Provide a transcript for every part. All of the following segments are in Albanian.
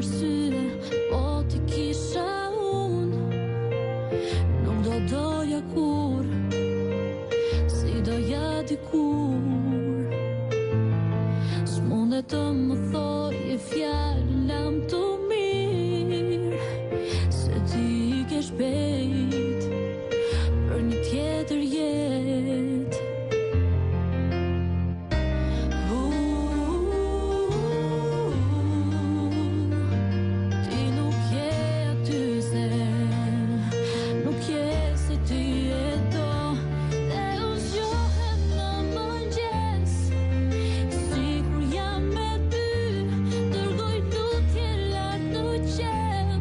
arsye, po ti kisha unë, nuk do doja kur, si doja dikur. S'mundet të më thojë fjalë lam të mirë, se ti ke shpejt për një tjetër jetë. Ti nuk je aty se nuk je se ti e do, dhe u zgjohem në mëngjes, sikur jam me ty, dërgoj lutje lart në qen,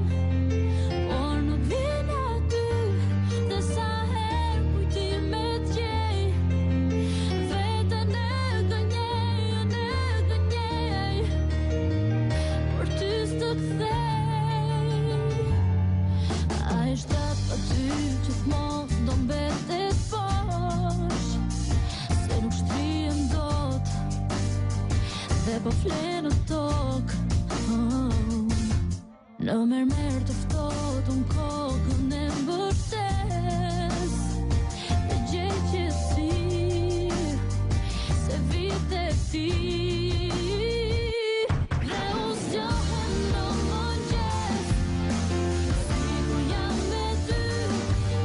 por nuk vjen aty, dhe sa herë kujtime t'gjej, veten e gënjej, por ty s'të kthej. Ai shtat pa ty gjithmonë do mbetet poshtë, se nuk shtrihem dot, dhe po flen në tokë. Në mermer të ftohtë unë kokën e mbërtes, dhe gjej qetësi se vite ti. Dhe u zgjohem në mëngjes, sikur jam me ty,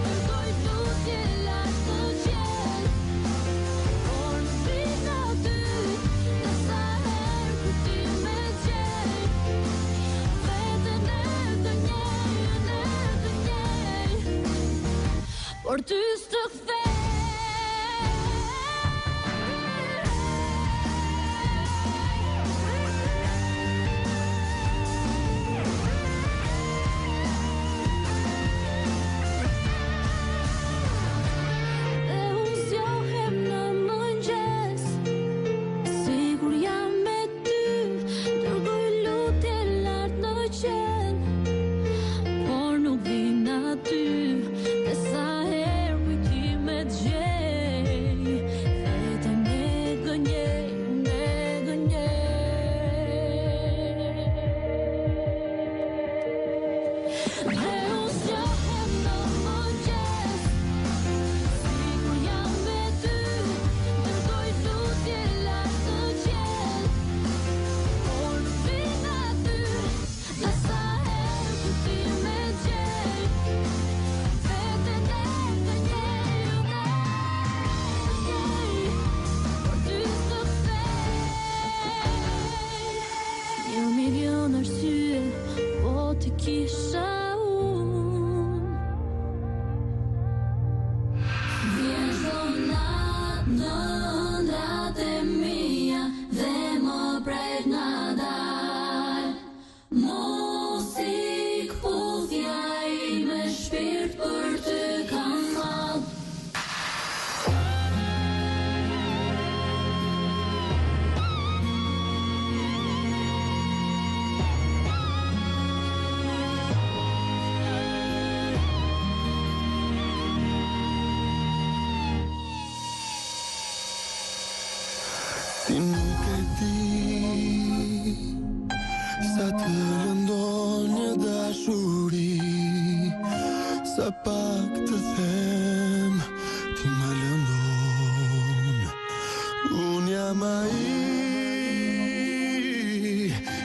dërgoj lutje lart në qen, por nuk vjen aty, dhe sa herë kujtime t'gjej, veten e gënjej, por ty s'të kthej. Dhe u zgjohem në mëngjes, sikur jam me ty, dërgoj lutje lart në qen, por nuk vjen aty, dhe sa herë kujtime t'gjej, veten e gënjej, Dhe u zgjohem në mëngjes, sikur jam me ty, dërgoj lutje lart në qen, por nuk vjen aty, dhe sa herë kujtime t'gjej, veten e gënjej, por ty s'të kthej. Një milion arsye, po ti kisha unë. Vjen çdo natë në ëndrat e mia, dhe më prek nga dal, muzikë puthja ime, shpirt për ty kam mall. Ti nuk e di sa të lëndon një dashuri, sa pak të them ti më lëndon. Unë jam ai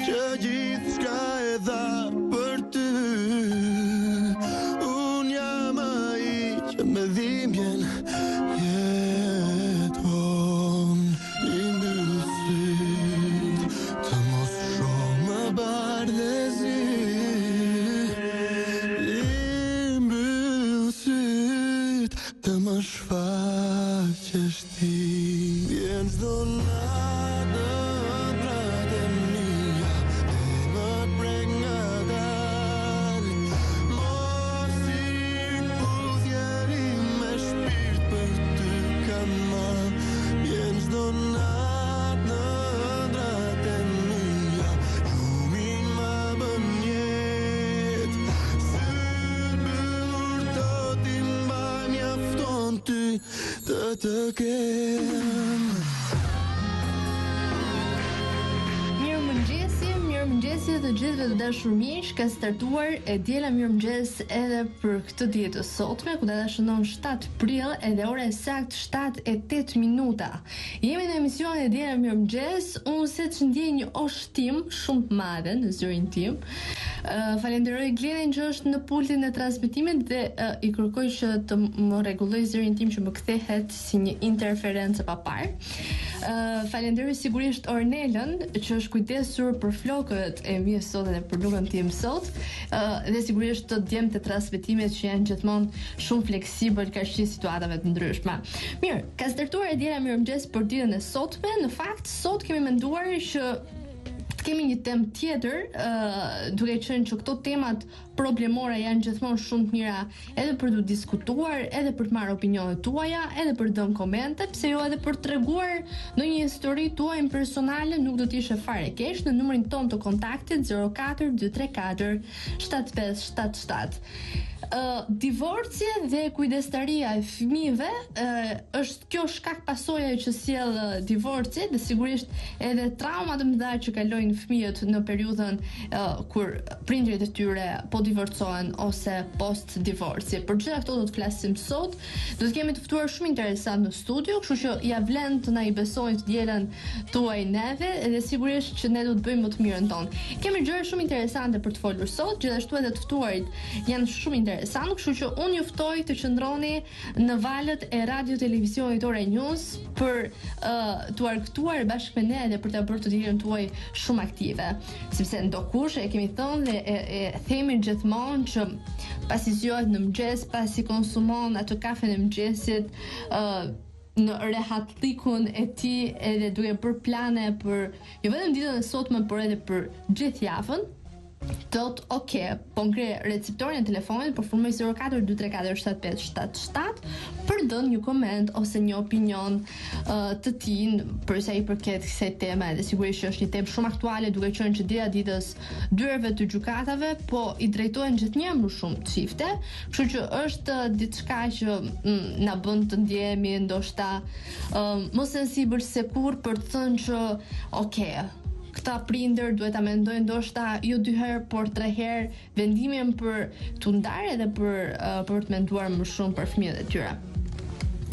që gjithçka e dha për ty. Unë jam ai që me dhimbjen jeton. I mbyll syt të mos shoh më bardhëzi. I mbyll syt të më shfaqesh ti. Vjen çdo natë në ëndrat e mia, dhe më prek nga dal, muzikë puthja ime, shpirt për ty kam marr. Vjen çdo natë në ëndrat e mia, lumin më bën jetë, syt mbyllur të ti mbaj, mjafton ty të kem. Mirëmëngjesi, Mirëmëngjes të gjithëve të dashur miq, ka startuar e diela mirëmëngjes edhe për këtë ditë të sotme, ku data shënon 7 prill edhe ora e saktë 7:08. Jemi në emisionin e diela mirëmëngjes, unë se që ndjej një oshtim shumë të madhe në zërin tim. Falenderoj Glenin që është në pultin e transmetimit dhe i kërkoj që të më rregulloj zërin tim që më kthehet si një interferencë pa parë. Falenderoj sigurisht Ornelën që është kujdesur për flokët e mi sot dhe për lukën tim sot, dhe sigurisht të djemt e transmetimet që janë gjithmonë shumë fleksibël ka shqi situatave të ndryshme. Mirë, ka startuar e djela mirëmëngjes për ditën e sotme. Në fakt, sot kemi menduar që kemi një temë tjetër, duke qenë që këto temat problemore janë gjithmonë shumë të mira edhe për të diskutuar, edhe për të marrë opinionet tuaja, edhe për të dhënë komente, pse jo edhe për të treguar ndonjë histori tuaj personale, nuk do të ishte fare keq në numrin ton të kontaktit 04234 7577. Divorci dhe kujdestaria e fëmijëve është kjo shkak pasojë që sjell divorci dhe sigurisht edhe traumat e mëdha që kalojnë fëmijët në periudhën kur prindërit e tyre po divorcohen ose post divorci. Për gjitha këto do të flasim sot. Do të kemi të ftuar shumë interesant në studio, kështu që ja vlen të na i besojnë të dielën tuaj neve dhe sigurisht që ne do të bëjmë më të mirën tonë. Kemi gjëra shumë interesante për të folur sot, gjithashtu edhe të ftuarit janë shumë interesant, kështu që unë ju ftoj të qëndroni në valët e radio televizionit Ora News për të argëtuar bashkë me ne dhe për të bërë të dielën tuaj shumë aktive, sepse ndokush e kemi thënë dhe e themi gjithmonë që pasi zgjohet në mëngjes, pasi konsumon atë kafen e mëngjesit, në rehatlikun e tij edhe duke bërë plane për jo vetëm ditën e sotme, por edhe për gjithë javën, thot, po ngre receptorin e telefonit, po formoj 042347577 për dhënë një koment ose një opinion të tij për sa i përket kësaj teme, dhe sigurisht që është një temë shumë aktuale, duke qenë që dita ditës dyerve të gjykatave po i drejtohen gjithnjë më shumë çifte, kështu që është diçka që na bën të ndjehemi ndoshta më sensibil se kur për të thënë që këta prindër duhet ta mendojnë ndoshta jo 2 herë, por 3 herë vendimin për t'u ndarë edhe për të menduar më shumë për fëmijët e tyre.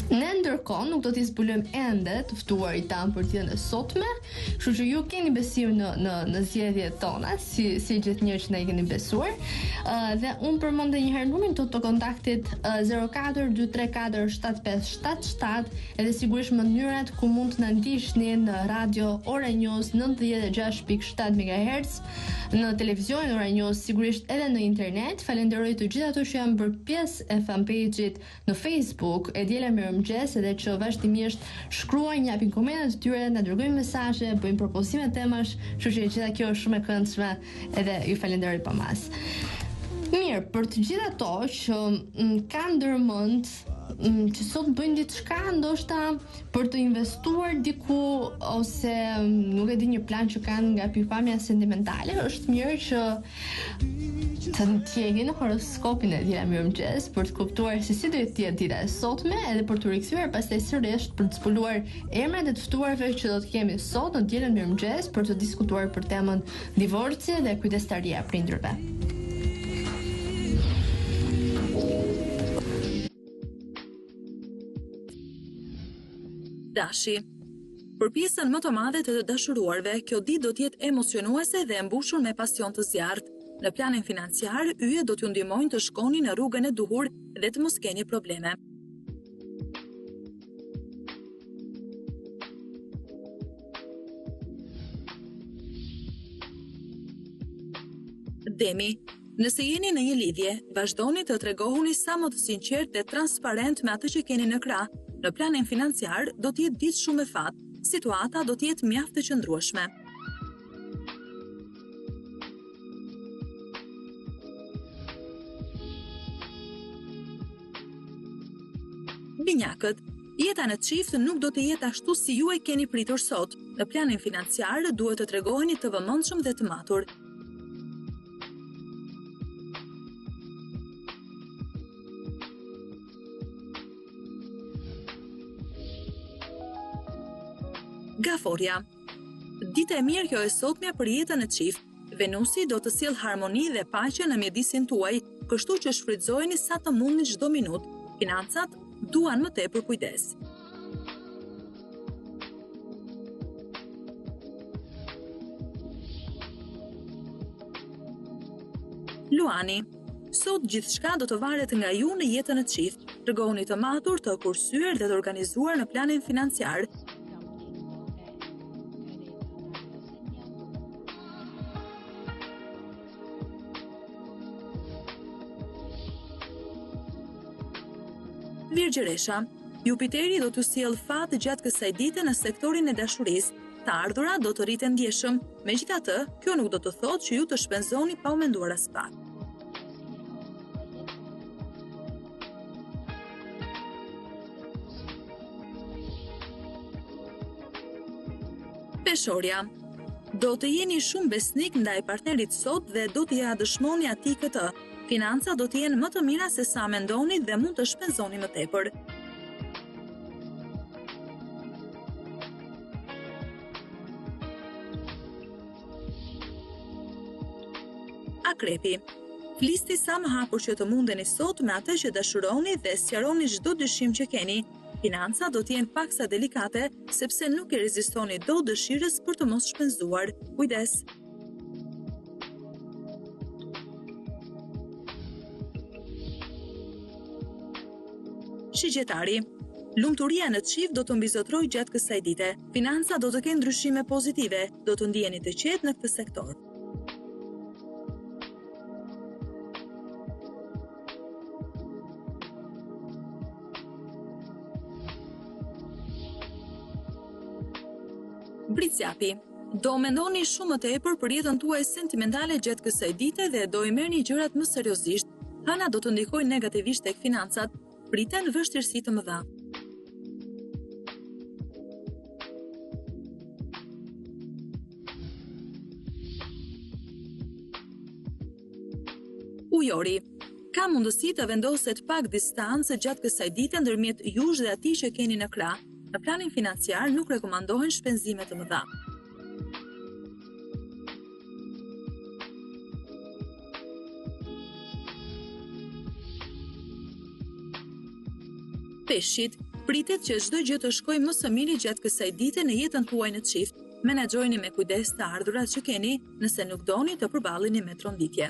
Ne ndërkohë nuk do t'i zbulojmë ende të ftuarit tan për ditën e sotme, kështu që ju keni besim në zgjedhjet tona, si gjithnjë që ne keni besuar. Dhe unë përmend edhe një herë numrin tonë të kontaktit 04234 7577, edhe sigurisht mënyrat ku mund të na ndiqni në radio Ora News 96.7 MHz, në televizionin Ora News, sigurisht edhe në internet. Falenderoj të gjithë ato që janë bërë pjesë e fanpage-it në Facebook e Diela Mirëmëngjes, edhe që vazhdimisht shkruajnë, japin komentet të tyre, na dërgojnë mesazhe, bëjnë propozime temash, kështu që gjitha kjo është shumë e këndshme edhe ju falenderoj pamas. Mirë, për të gjitha ato që kanë ndërmend që sot bëjnë diçka ndoshta për të investuar diku ose nuk e di, një plan që kanë nga pikpamja sentimentale, është mirë që të ndjekin horoskopin e Diela Mirëmëngjes për të kuptuar se si do të jetë dita e sotme, edhe për të rikthyer pastaj sërish për të zbuluar emrat e të ftuarve që do të kemi sot në Dielën Mirëmëngjes për të diskutuar për temën divorci dhe kujdestaria e prindërve. Dashi. Për pjesën më të madhe të dashuruarve, kjo ditë do të jetë emocionuese dhe e mbushur me pasion të zjarrt. Në planin financiar, yjet do t'ju ndihmojnë të shkoni në rrugën e duhur dhe të mos keni probleme. Demi. Nëse jeni në një lidhje, vazhdoni të tregohuni sa më të sinqert dhe transparent me atë që keni në krah. Në planin financiar do të jetë ditë shumë e fatë, situata do të jetë mjaft e qëndrueshme. Binjakët, jeta në çift nuk do të jetë ashtu si ju e keni pritur sot. Në planin financiar duhet të tregoheni të vëmendshëm dhe të matur. Gaforja. Dita e mirë kjo e sotmja për jetën e çift. Venusi do të sjellë harmoni dhe paqe në mjedisin tuaj, kështu që shfrytëzojeni sa të mundni çdo minutë. Financat duan më tepër kujdes. Luani. Sot gjithçka do të varet nga ju në jetën e çift. Tregoni të matur, të kursyer dhe të organizuar në planin financiar. Virgjëresha. Jupiteri do t'ju sjellë fat gjatë kësaj dite në sektorin e dashurisë. Të ardhura do të rriten ndjeshëm. Megjithatë, kjo nuk do të thotë që ju të shpenzoni pa u menduar as pak. Peshorja. Do të jeni shumë besnik ndaj partnerit sot dhe do t'i ja dëshmoni atij këtë. Financa do të jenë më të mira se sa mendoni dhe mund të shpenzoni më tepër. Akrepi. Flisni sa më hapur që të mundeni sot me atë që dashuroni dhe sqaroni çdo dyshim që keni. Financa do të jenë paksa delikate, sepse nuk i rezistoni dot dëshirës për të mos shpenzuar. Kujdes! Shigjetari. Lumturia në çift do të mbizotrojë gjatë kësaj dite. Financa do të kenë ndryshime pozitive, do të ndjeni të qetë në këtë sektor. Britsjapi. Do mendoni shumë më tepër për jetën tuaj sentimentale gjatë kësaj dite dhe do i merrni gjërat më seriozisht. Hëna do të ndikojë negativisht tek financat. Priten vështirësi të mëdha. Ujori. Ka mundësi të vendoset pak distancë gjatë kësaj dite ndërmjet jush dhe atij që keni në krah. Në planin financiar nuk rekomandohen shpenzime të mëdha. Peshqit, pritet që çdo gjë të shkojë më së miri gjatë kësaj dite në jetën tuaj në çift. Menaxhojeni me kujdes të ardhurat që keni, nëse nuk doni të përballeni me tronditje.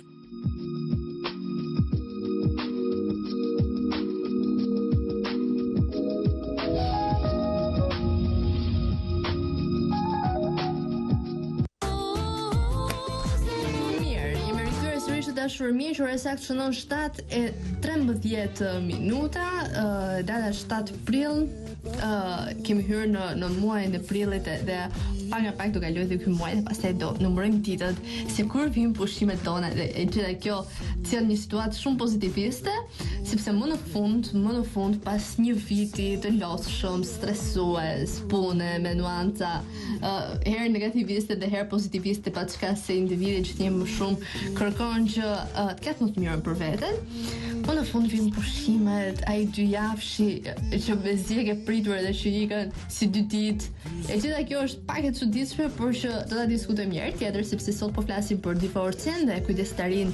Dashur miq, ora saktë shënon 7:13 minuta, data 7 prill. Kemi hyrë në muajin e prillit dhe pak do kaloj ky muaj dhe pastaj do numërojmë ditët sikur vijnë pushimet tona dhe gjitha kjo sjell një situatë shumë pozitiviste, sepse më në fund pas një viti të lodhshëm, stresues, pune me nuanca, herë negativiste dhe herë pozitiviste, pa çka se individi që t'jem më shumë kërkon që të ketë më të mirën për veten. Po në fund vijnë pushimet, ai 2 javëshi që bezi ke pritur edhe që ikën si 2 ditë. E gjitha kjo është pak e çuditshme, por që do ta diskutojmë një herë tjetër, sepse sot po flasim për divorcin dhe kujdestarinë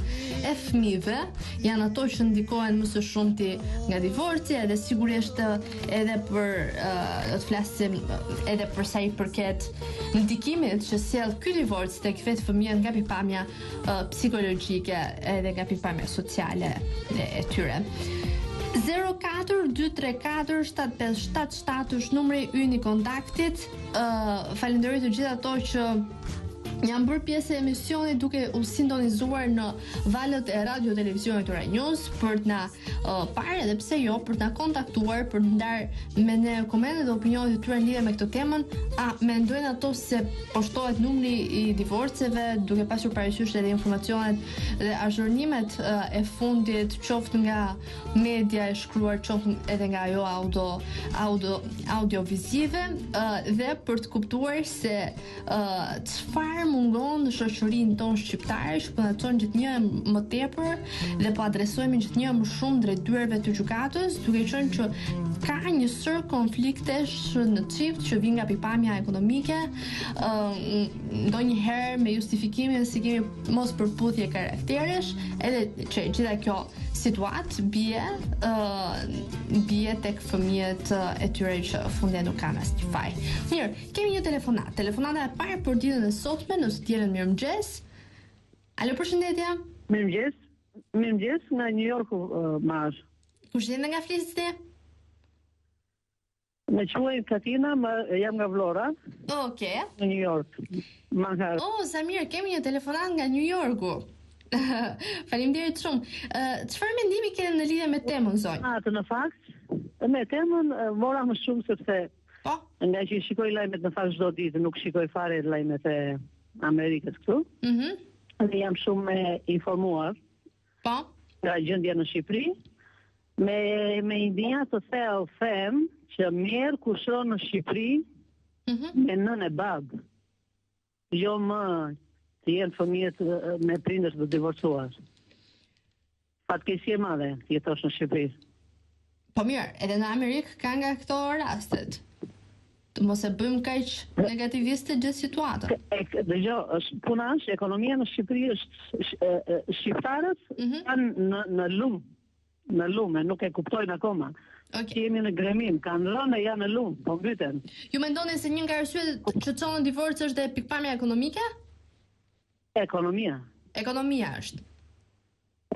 e fëmijëve. Janë ato që ndikohen më së shumti nga divorci, edhe sigurisht edhe për do të flasim edhe për sa i përket ndikimit që sjell ky divorc tek vetë fëmijët nga pikpamja psikologjike edhe nga pikpamja sociale e tyre. 04-234-757 është numri ynë i kontaktit. Falenderoj të gjithë ato që jam bërë pjesë e emisionit duke u sintonizuar në valët e radio televizionit Ora News për të na parë edhe pse jo për të na kontaktuar për të ndarë me ne komente dhe opinionet e tyre lidhje me këtë temën. A mendojnë ato se po shtohet numri i divorceve duke pasur parasysh edhe informacionet dhe azhurnimet e fundit qoftë nga media e shkruar qoftë edhe nga ajo audiovizive dhe për të kuptuar se çfarë mungon në shoqërinë tonë shqiptare, shpëndacon gjithnjë më tepër dhe po adresojmë gjithnjë më shumë drejt dyerve të gjykatës, duke qenë që ka një sër konfliktesh në çift që vijnë nga pikpamja ekonomike, ndonjëherë me justifikimin se kemi mos përputhje karakteresh, edhe që gjitha kjo situatë bie tek fëmijët e tyre që funde nuk kanë asnjë faj. Mirë, kemi një telefonat. Telefonata e parë për ditën e sotme në dielën Mirëmëngjes. Alo, përshëndetje. Mirëmëngjes nga New Yorku, Marsh. Kush jeni nga flisni? Me quaj Katina, jam nga Vlora, Okej. në New York. Manhattan. Oh, sa mirë, kemi një telefonat nga New Yorku. Faleminderit shumë. Çfarë mendimi keni në lidhje me temën, zonjë? Në fakt, me temën mora më shumë sepse Po? nga që shikoj lajmet në fakt çdo ditë, nuk shikoj fare lajmet e Amerikës këtu. Dhe jam shumë informuar Po? nga gjendja në Shqipëri. Me idea të thellë them që mirë kushron në Shqipëri me nënë e babë. Jo më të jenë fëmijët me prindërs të divorcuar. Fatkeqësi e madhe jetosh në Shqipëri. Po mirë, edhe në Amerikë ka nga këto rastet. Të mos e bëjmë kaq negativiste gjithë situatën. Dëgjoj, puna është, ekonomia në Shqipëri është shqiptarët janë në lumë. Në lumë, nuk e kuptojnë akoma. Okay. Jemi në gremim, kanë rënë e janë në lumë, po mbyten. Ju mendoni se një nga arsyet që çon divorc është dhe pikpamja ekonomike? Ekonomia. Ekonomia është.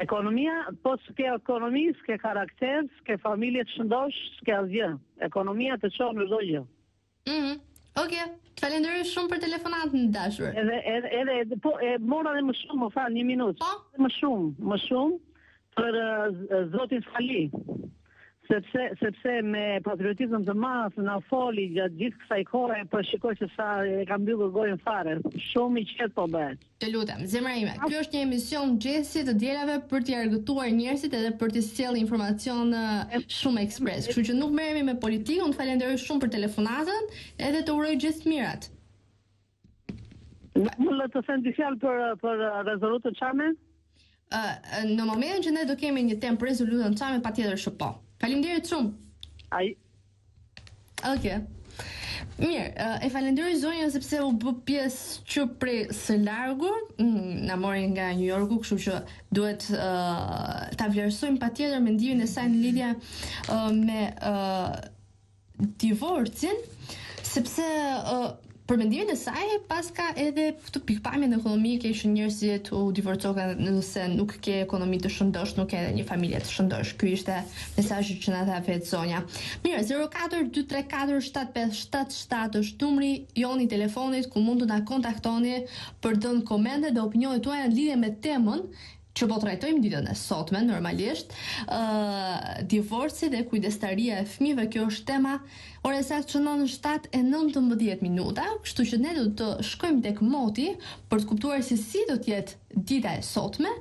Ekonomia, po s'ke ekonomi, s'ke karakter, s'ke familje të shëndosh, s'ke asgjë. Ekonomia të çon në çdo gjë. Okej. Falenderoj shumë për telefonatën, dashur. Edhe po mora dhe më shumë, më fal, 1 minutë. Po? Më shumë për Zotin Fali. Sepse me patriotizëm të madh na foli gjatë gjithë kësaj kohe, po shikoj se sa e ka mbyllur gojën fare. Shumë i qetë po bëhet. Të lutem, zemra ime, ky është një emision gjesi të dielave për t'i argëtuar njerëzit edhe për t'i sjellë informacion shumë ekspres. Kështu që nuk merremi me politikën, unë falenderoj shumë për telefonatën, edhe të uroj gjithë mirat. Më le të them dy fjalë për rezolutën Çame? Në momentin që ne do kemi një temë për rezolutën Çame, patjetër që po. Faleminderit shumë. Okej. Mirë, e falenderoj zonjën sepse u bë pjesë që prej së largu, na mori nga New Yorku, kështu që duhet ta vlerësojmë patjetër mendimin e saj në lidhje me divorcin, sepse për mendimin e saj pas ka edhe këtë pikpamjen ekonomike që njerëzit u divorcohen nëse nuk ke ekonomi të shëndosh, nuk ke edhe një familje të shëndosh. Ky ishte mesazhi që na dha vet zonja. Mirë, 0423475777 është numri joni i telefonit ku mund të na kontaktoni për të dhënë komente dhe opinionet tuaja në lidhje me temën që po trajtojmë ditën e sotme, normalisht, divorci dhe kujdestaria e fëmijëve. Kjo është tema. Ora saktë shënon 7:19 minuta, kështu që ne do të shkojmë tek Moti për të kuptuar se si do të jetë dita e sotme,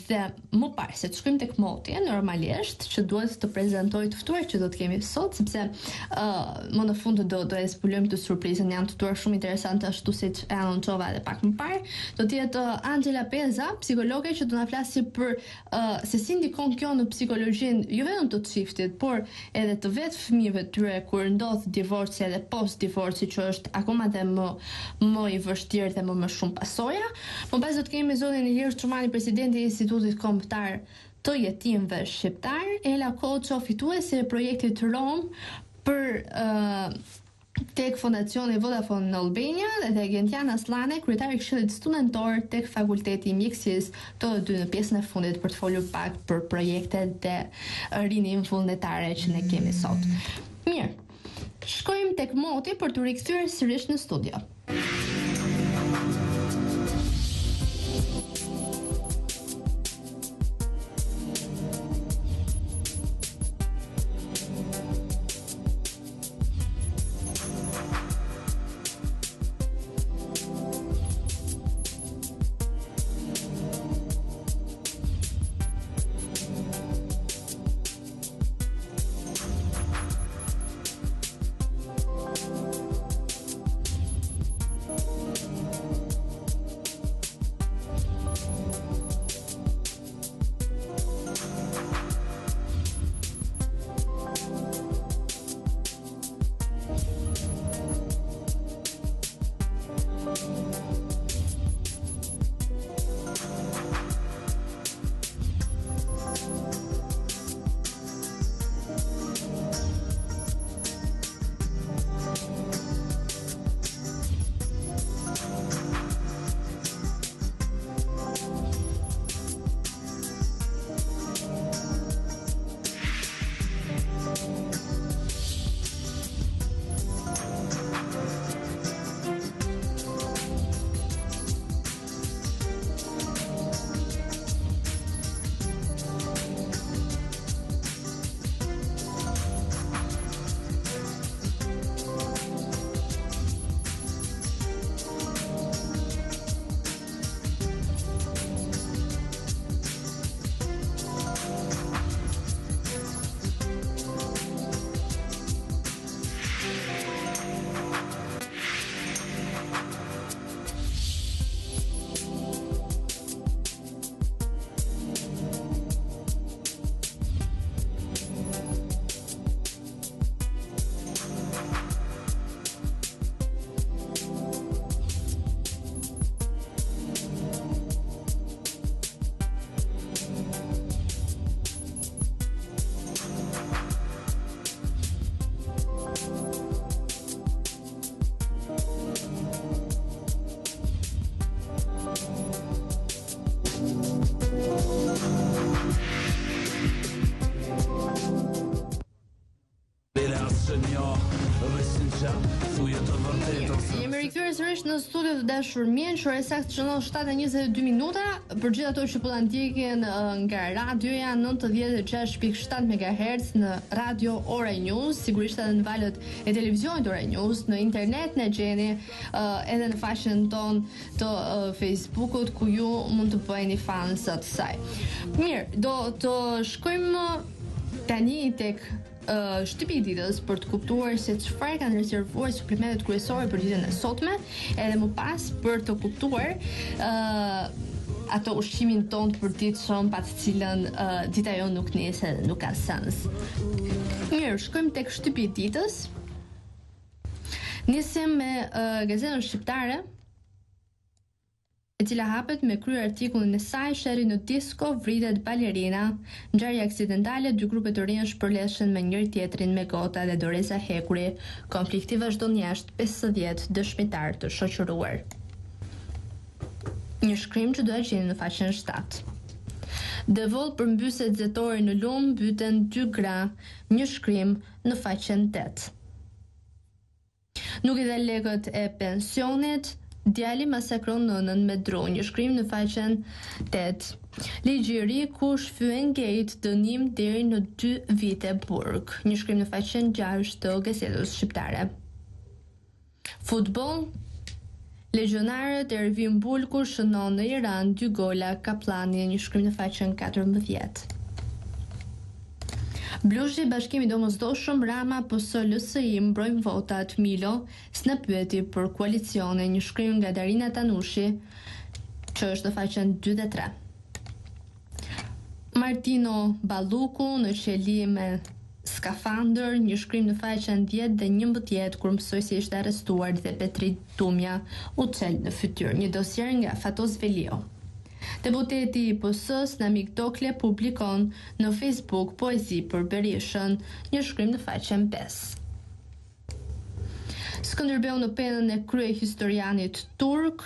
dhe më parë se të shkojmë tek Moti, normalisht që duhet të prezantoj të ftuar që do të kemi sot, sepse më në fund do e zbulojmë të surprizën, janë të ftuar shumë interesante ashtu siç e anoncova edhe pak më parë. Do të jetë Angela Peza, psikologe që do na flasë për se si ndikon kjo në psikologjinë jo vetëm të çiftit, por edhe të vetë fëmijëve tyre kur ndodh divorci edhe post divorci, që është akoma dhe më i vështirë dhe më shumë pasoja. Më pas do të kemi zonin Ilir Çumani, presidenti i Institutit Kombëtar të Jetimëve Shqiptar, Ela Koço, fituese e projektit Rom për tek Fondacioni Vodafone në Albania, dhe Gentiana Slane, kryetari i Këshillit Studentor tek Fakulteti i Mjekësisë, të dy në pjesën e fundit për të folur pak për projektet dhe rinin vullnetare që ne kemi sot. Mirë, shkojmë tek Moti për të rikthyer sërish në studio. është në studio të dashur miq, ora saktë shënon 7:22 minuta. Për gjithë ato që po na ndjekin nga radioja 96.7 MHz në Radio Ora News, sigurisht edhe në valët e televizionit Ora News, në internet na gjeni edhe në faqen ton të Facebookut ku ju mund të bëheni fans të saj. Mirë, do të shkojmë tani tek shtypi i ditës për të kuptuar se çfarë kanë rezervuar suplementet kryesore për ditën e sotme, edhe më pas për të kuptuar ato ushqimin ton të përditshëm pa të cilën dita jon nuk nis edhe nuk ka sens. Mirë, shkojmë tek shtypi i ditës. Nisim me gazetën shqiptare, e cila hapet me kryer artikullin e saj "Sherri në disko, vritet balerina, ngjarje aksidentale, dy grupe të rinj shpërleshen me njëri tjetrin me gota dhe Doreza Hekuri, konflikti vazhdon jashtë 50 dëshmitar të shoqëruar." Një shkrim që do e gjeni në faqen 7. Devoll përmbyset zetore në lumë, mbyten 2 gra, një shkrim në faqen 8. Nuk i dhe lekët e pensionit, djali masakron nënën me dru, një shkrim në faqen 8. Ligji i ri ku shfyen gate, dënim deri në 2 vite burg, një shkrim në faqen 6 të Gazetës Shqiptare. Futboll, legionarët e Ervin Bulku shënon në Iran 2 gola Kaplani, një shkrim në faqen 14. Blushi, Bashkimi Domosdoshëm, Rama PS LSI mbrojnë votat, Milo s'na pyeti për koalicione, një shkrim nga Darina Tanushi, që është në faqen 2 dhe 3. Martino Balluku në qeli me skafandër, një shkrim në faqen 10 dhe 11, kur mësoj si ishte arrestuar dhe Petri Tumja u çel në fytyrë, një dosjer nga Fatos Velio. Deputeti i PS-s Namik Dokle publikon në Facebook poezi për Berishën, një shkrim në faqen 5. Skënderbeu në penën e krye historianit turk,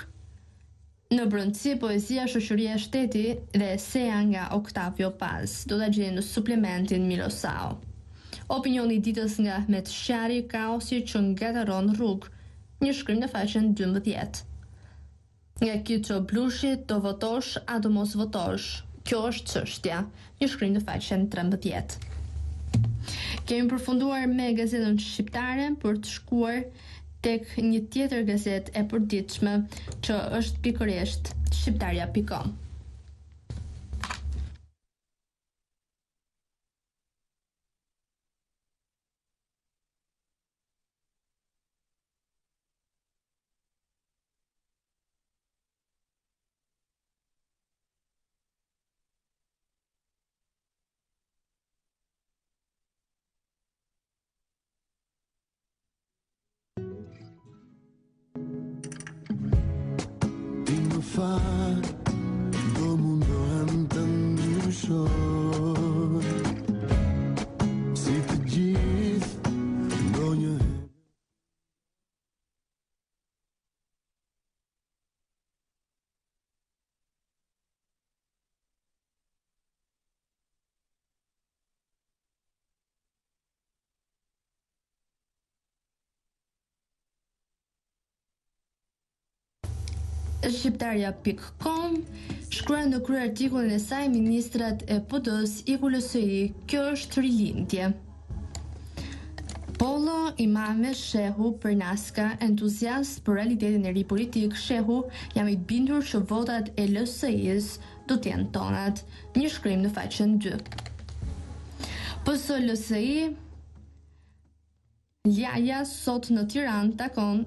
në brëndësi poezia Shoqëria e Shteti dhe eseja nga Octavio Paz, do ta gjeni në suplementin Milosao. Opinioni i ditës nga Ahmet Shari, kaosi që ngataron rrugë, një shkrim në faqen 12. Nga Kyço Blushi, do votosh a do mos votosh, kjo është çështja, një shkrim në faqen 13. Kemi përfunduar me gazetën shqiptare për të shkuar tek një tjetër gazetë e përditshme që është pikërisht shqiptaria.com. Do mundo ndryshon, si të gjithë ndonjëherë. Shqiptaria.com shkruan në krye artikullin e saj ministrat e PD-s iku LSI, kjo është rilindje. Polo, Imame, Shehu, Pernaska, entuziast për realitetin e ri politik, Shehu, jam i bindur që votat e LSI-s do të jenë tonat, një shkrim në faqen 2. PS LSI, Ljaja sot në Tiranë takon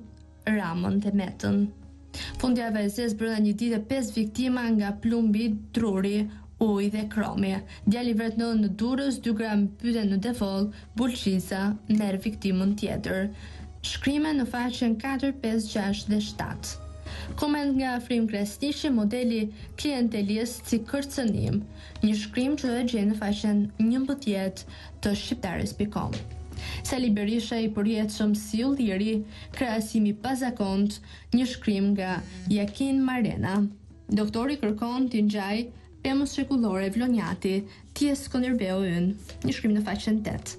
Ramën dhe Metën. Fundjava e zezë brenda një dite 5 viktima nga plumbi, druri, ujë dhe kromi. Djali vret nënën në Durrës, 2 gra mbyten në Devoll, Bulqiza merr viktimën tjetër. Shkrime në faqen 4, 5, 6 dhe 7. Koment nga Afrim Kresnishi, modeli klientelist si kërcënim, një shkrim që do e gjeni në faqen 11 të shqiptares.com. Sali Berisha i përjetshëm si ulliri, krahasimi pazakont, një shkrim nga Jakin Marena. Doktori kërkon t'i ngjaj pemës shekullore Vlonjati, ti e Skënderbeu ynë, një shkrim në faqen 8.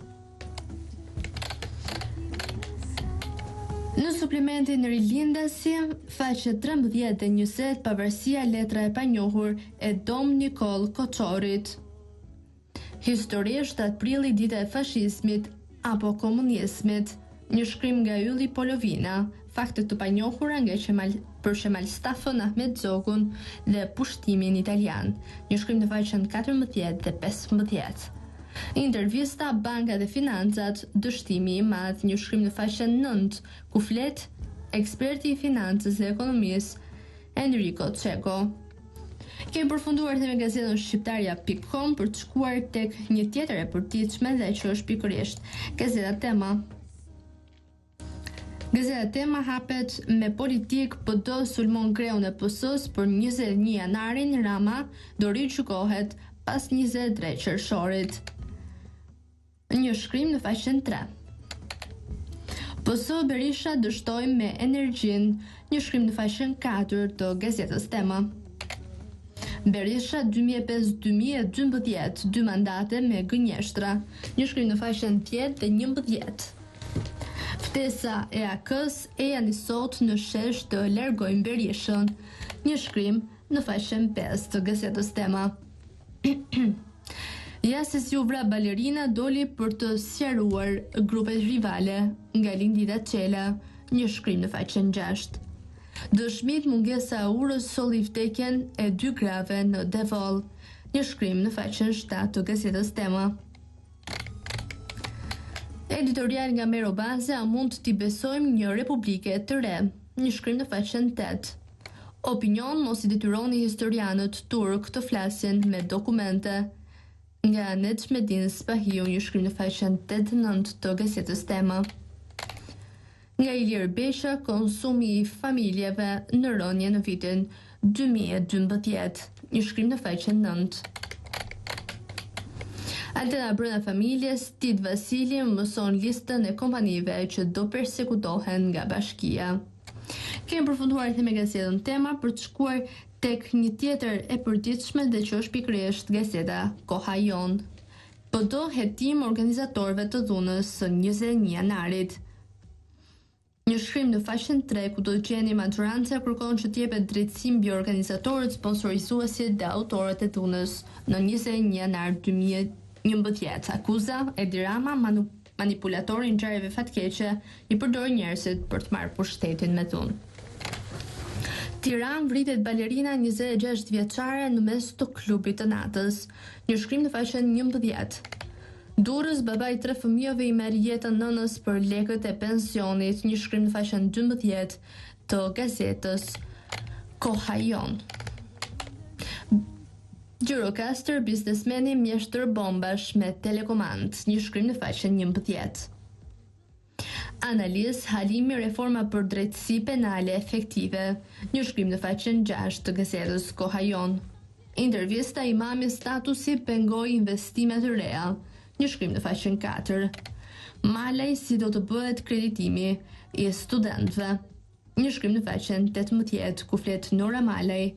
Në suplementin Rilindasi, faqe 13 dhe 20, pavarësia letra e panjohur e Dom Nikol Koçorit. Histori 7 prilli, dita e fashizmit apo komunizmit. Një shkrim nga Ylli Polovina, fakte të panjohura nga për Qemal Stafën, Ahmet Zogun dhe pushtimin italian. Një shkrim në faqen 14 dhe 15. Intervista Banka dhe Financat, dështimi i madh, një shkrim në faqen 9, ku flet eksperti i financës dhe ekonomisë Enrico Ceko. Kemi përfunduar me gazetën shqiptaria.com për të shkuar tek një tjetër e përditshme dhe që është pikërisht Gazeta Tema. Gazeta Tema hapet me politik, PD sulmon kreun e PS-s për 21 janarin, Rama do rigjykohet pas 23 qershorit. Një shkrim në faqen 3. PS Berisha dështoi me energjin, një shkrim në faqen 4 të gazetës Tema. Berisha 2005-2012, 2 mandate me gënjeshtra, një shkrim në faqen 10 dhe 11. Ftesa e AK-s e janë sot në shesh të largojnë Berishën, një shkrim në faqen 5 të gazetës Tema. Ja se si u vra balerina doli për të sqaruar grupet rivale nga Lindita Çela, një shkrim në faqen 6. Dëshmit mungesa e urës solli vdekjen e 2 grave në Devol, një shkrim në faqen 7 të gazetës Tema. Editorial nga Mero Baze, a mund t'i besojmë një republike të re, një shkrim në faqen 8. Opinion, mos i detyroni historianët turk të flasin me dokumente, nga Necmedin Spahiu, një shkrim në faqen 8-9 të gazetës Tema. Nga Ilir Besha, konsumi i familjeve në rënje në vitin 2012, një shkrim në faqen 9. Altena brenda familjes, Tit Vasili mëson listën e kompanive që do persekutohen nga bashkia. Kemi përfunduar me gazetën Tema për të shkuar tek një tjetër e përditshme dhe që është pikërisht gazeta Koha Jon. PD hetim organizatorëve të dhunës së 21 janarit. Një shkrim në faqen 3 ku do të gjeni majoranca kërkon që t'jepet drejtësi mbi organizatorët, sponsorizuesit dhe autorët e dhunës në 21 janar 2011. Akuza Edi Rama, manipulatori i ngjarjeve fatkeqe, i përdor njerëzit për të marrë pushtetin me dhunë. Tiranë vritet balerina 26 vjeçare në mes të klubit të natës, një shkrim në faqen 11. Durrës, baba i 3 fëmijëve i merr jetën nënës për lekët e pensionit, një shkrim në faqen 12 të gazetës Koha Jon. Gjirokastër, biznesmeni mjeshtër bombash me telekomand, një shkrim në faqen 11. Analiz, Halimi, reforma për drejtësi penale efektive, një shkrim në faqen 6 të gazetës Koha Jon. Intervista, Imami, statusi pengoi investimet të reja, një shkrim në faqen 4. Malaj, si do të bëhet kreditimi i studentëve, një shkrim në faqen 18, ku flet Nora Malaj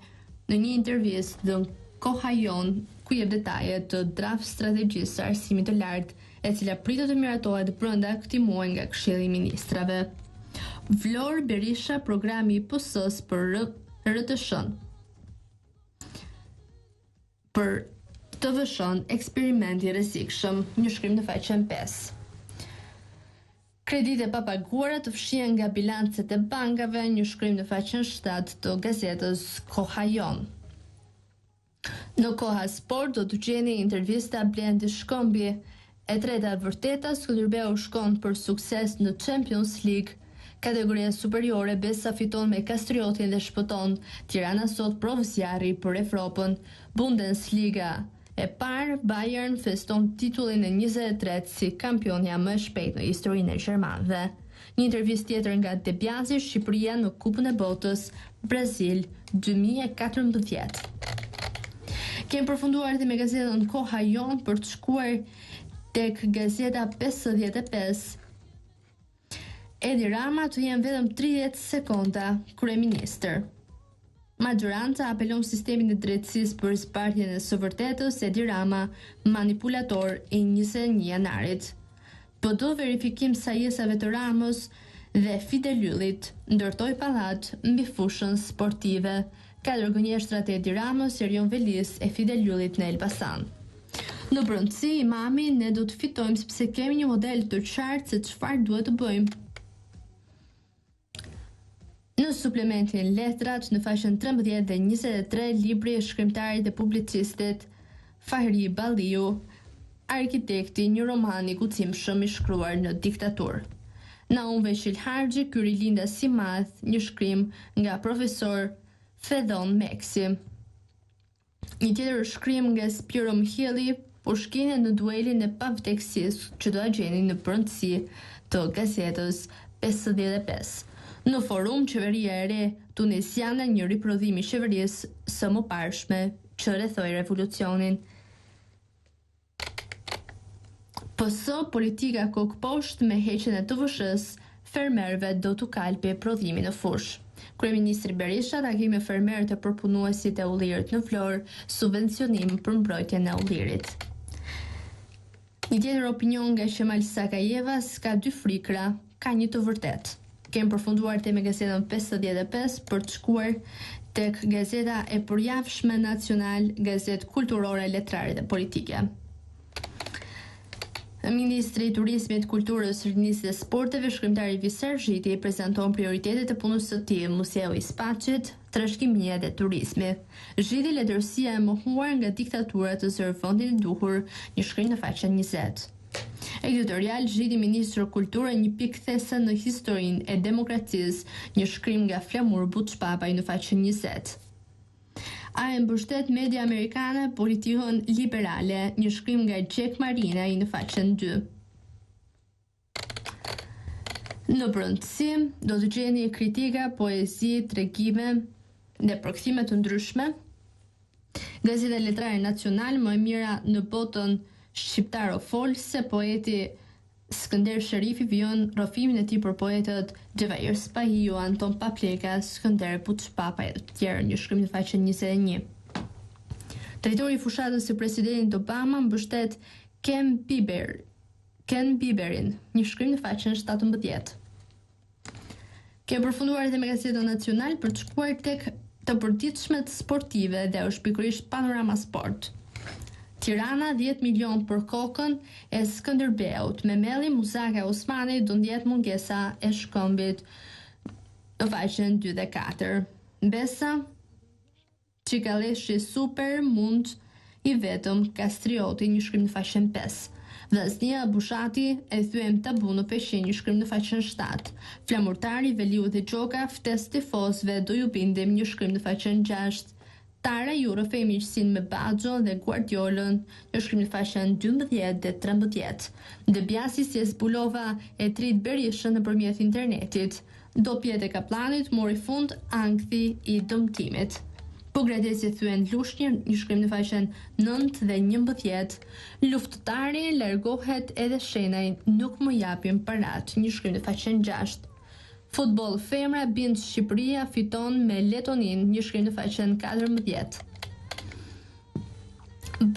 në një intervistë dhe Koha Jon, ku jep detajet të draft strategjisë së arsimit të lartë, e cila pritet të miratohet brenda këtij muaji nga Këshilli i Ministrave. Vlorë Berisha, programi i PS-s për RTS-n. Për TV-shën, eksperimenti i rrezikshëm, një shkrim në faqen 5. Kredite pa paguara të fshihen nga bilancet e bankave, një shkrim në faqen 7 të gazetës Koha Jon. Në Koha Sport do të gjeni intervista Blendi Shkombi, e treta vërteta, Skënderbeu shkon për sukses në Champions League. Kategoria superiore, Besa fiton me Kastriotin dhe shpëton. Tirana sot provë zjarri për Evropën. Bundesliga e parë, Bayern feston titullin e 23 si kampionja më e shpejt në historinë e gjermanëve. Një intervistë tjetër nga De Biasi, Shqipëria në Kupën e Botës, Brazil 2014. Kemi përfunduar edhe me gazetën Koha Jon për të shkuar tek gazeta 55. Edi Rama të jenë vetëm 30 sekonda kryeministër. Majoranca apelon sistemin e drejtësisë për zbardhjen e së vërtetës. Edi Rama, manipulator i 21 janarit. PD verifikim sajësave të Ramës dhe Fidelyllit ndërtoi pallat mbi fushën sportive. 4 gënjeshtrat e Edi Ramës, Erion Velis e Fidelyllit në Elbasan. Në brëndësi, Imami, ne do të fitojmë sepse kemi një model të qartë se çfarë duhet të bëjmë. Në suplementin Letrat, në faqen 13 dhe 23, libri e shkrimtarit dhe publicistit Fahri Balliu, Arkitekti, një roman i kucimshëm i shkruar në diktaturë. Naum Veshil Harxhi, Ky rilinda si madh, një shkrim nga profesor Fedon Meksi. Një tjetër shkrim nga Spiro Miheli, Pushkini në duelin e pavdekësisë që do ta gjeni në brëndësi të gazetës 55. Në forum, qeveria e re tunisiane, një riprodhim i qeverisë së mëparshme që rrethoi revolucionin. PS, politika kokë poshtë me heqjen e TVSH-s, fermerëve do t'u kalpi prodhimi në fushë. Kryeministri Berisha, takim me fermerët e përpunuesit e ullirit në Vlorë, subvencionim për mbrojtjen e ullirit. Një tjetër opinion nga Qemal Sakajeva, s'ka dy frikra, ka një të vërtet. Kemë përfunduar te me gazetën 55 për të shkuar tek gazeta e përjavshme nacional, gazetë kulturore, letrare dhe politike. Ministri i Turizmit, Kulturës, Rinisë dhe Sporteve, shkrimtari Viser Zhiti, prezanton prioritetet e punës së tij, Museu i Spaçit, Trashëgimia dhe Turizmi. Zhiti, letërsia e mohuar nga diktatura të zërë fondin e duhur, një shkrim në faqen 20. Editorial Zhiti, Ministri i Kulturës, një pikë these në historinë e demokracisë, një shkrim nga Flamur Buçpapaj në faqen 20. A e mbështet media amerikane politikën liberale, një shkrim nga Jack Marina në faqen 2. Në brëndësi, do të gjeni kritika, poezi, tregime dhe përkthime të ndryshme. Gazeta Letrare Nacional, më e mira në botën shqiptare fol se poeti Skënder Sherifi vijon rrofimin e tij për poetët Xhevair Spahiu, Anton Papleka, Skënder Buçpapa e të tjerë, një shkrim në faqen 21. Drejtori i fushatës së presidentit Obama mbështet Ken Biberin, një shkrim në faqen 17. Kemë përfunduar edhe me gazetën nacional për të shkuar tek të përditshmet sportive dhe është pikërisht Panorama Sport. Tirana 10 milion për kokën e Skënderbeut, me Melli Muzaka Osmani do ndjet mungesa e shkëmbit në faqen 2 dhe 4. Besa Çikaleshi super mund i vetëm Kastrioti, një shkrim në faqen 5. Vllaznia Bushati e thyen tabu në Peshqin, një shkrim në faqen 7. Flamurtari Veliu dhe Gjoka ftes tifozëve do ju bindim, një shkrim në faqen 6. Tara Jurofej miqësinë me Baxho dhe Guardiolën, një shkrim në faqen 12 dhe 13. Dëbjasi si zbulova e trit Berishën nëpërmjet internetit. Dopjet e Kaplanit mori fund ankthi i dëmtimit. Pogradeci thyen Lushnjë, një shkrim në faqen 9 dhe 11. Luftëtari largohet edhe shenaj nuk më japin parat, një shkrim në faqen 6. Futboll femra bind Shqipëria fiton me Letonin, një shkrim në faqen 14.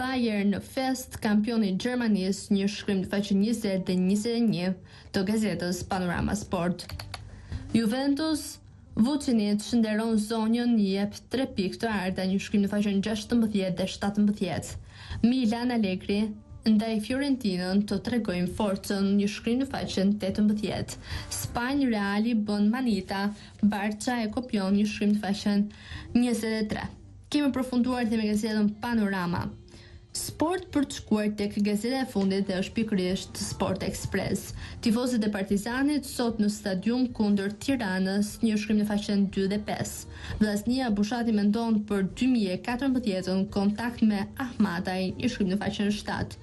Bayern në fest, kampioni i Gjermanisë, një shkrim në faqen 20 dhe 21 të gazetës Panorama Sport. Juventus Vucinic shënderon zonjën, jep 3 pikë të arta, një shkrim në faqen 16 dhe 17. Milan Allegri ndaj Fiorentinën të tregojmë forcën, një shkrim në faqen 18. Spanjë Reali bën manita, Barça e kopjon, një shkrim në faqen 23. Kemi përfunduar dhe me gazetën Panorama Sport për të shkuar tek gazeta e fundit dhe është pikërisht Sport Express. Tifozët e Partizanit sot në stadium kundër Tiranës, një shkrim në faqen 2 dhe 5. Vllaznia Bushati mendon për 2014 kontakt me Ahmataj, një shkrim në faqen 7.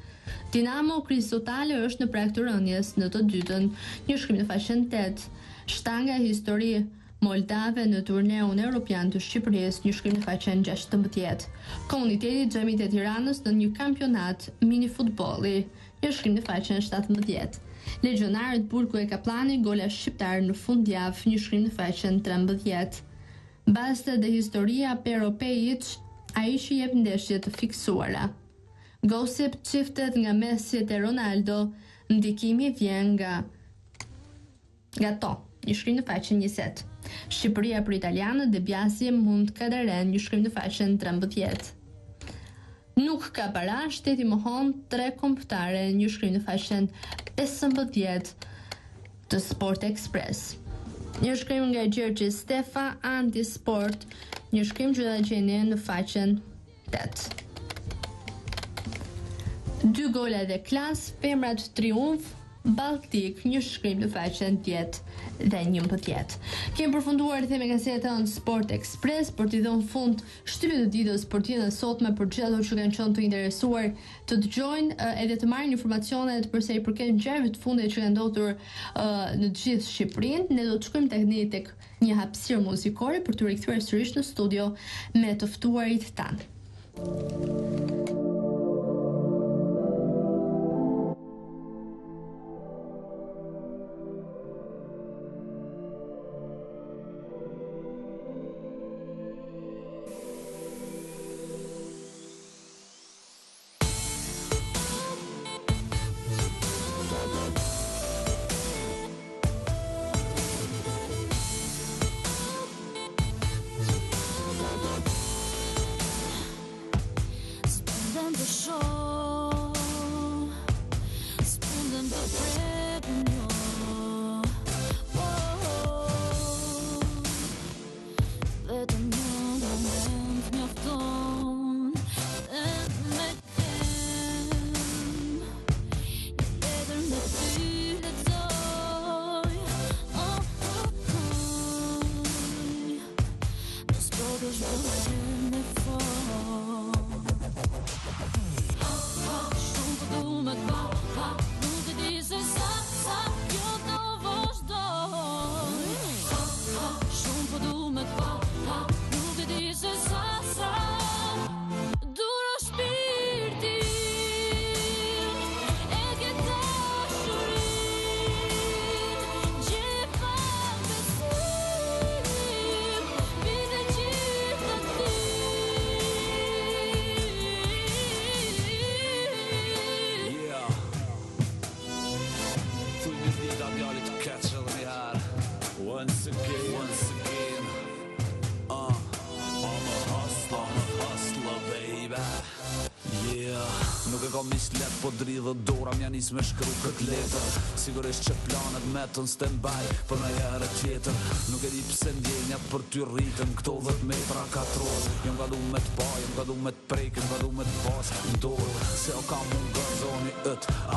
Dinamo Kristotale është në prag të rënjes në të dytën, një shkrim në faqen 8. Shtanga histori Moldave në turneun europian të Shqipërisë, një shkrim në faqen 16. Komuniteti xhamit e Tiranës në një kampionat mini futbolli, një shkrim në faqen 17. Legionarët Burku e Kaplani gola shqiptar në fundjavë, një shkrim në faqen 13. Baste dhe historia Pero Pejic, ai që jep ndeshje të fiksuara. Gossip çiftet nga Messi e Ronaldo, ndikimi vjen nga to. një shkrim në faqen 20. Shqipëria për italianët De Biasi mund kadaren, një shkrim në faqen 13. Nuk ka para, shteti mohon 3 kombëtare, një shkrim në faqen 15 të Sport Express. Një shkrim nga Gjergji Stefa, Anti-Sport, një shkrim që da gjeni në faqen 8. 2 gola dhe klas, femrat triumf, Baltik, një shkrim në faqen 10 dhe 11. Kemi përfunduar theme gazetën Sport Express për t'i dhënë fund shtypjes të ditës për ditën e sotme për gjithë ato që kanë qenë të interesuar të dëgjojnë edhe të marrin informacionet përsa i përket ngjarjeve të fundit që kanë ndodhur në të gjithë Shqipërinë. Ne do të shkojmë tek një hapësirë muzikore për të rikthyer sërish në studio me të ftuarit tanë. Po dridhë dora mja nis me shkru këtë letër. Sigurisht që planet me të në stand-by për në herë tjetër. Nuk e di pse ndjenjat për ty rritën këto 10 metra katror. Jom ka du me të pa, jom ka du me të prejkën, ka du me të pas në dorë. Se o ka mund gazoni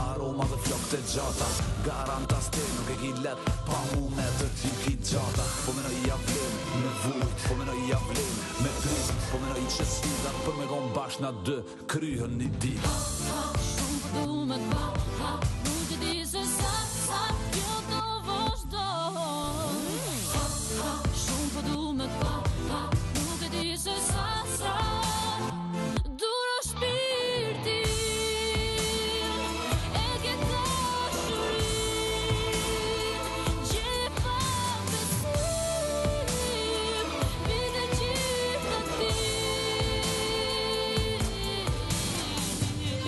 aroma dhe flok të gjata. Garantas te nuk e ki let, pa mune të ty ki gjata. Po me në i avlen me vujt, po me në i avlen me prit, po me në i që sfidat për me gon bash na 2 kryhën një dit. Du me t'ba, nuk e di se sa kjo të vazhdoj. Shumë po du me t'ba, nuk e di se sa duro shpirti e ke dashurin që e pa besim vide gjithë të ti.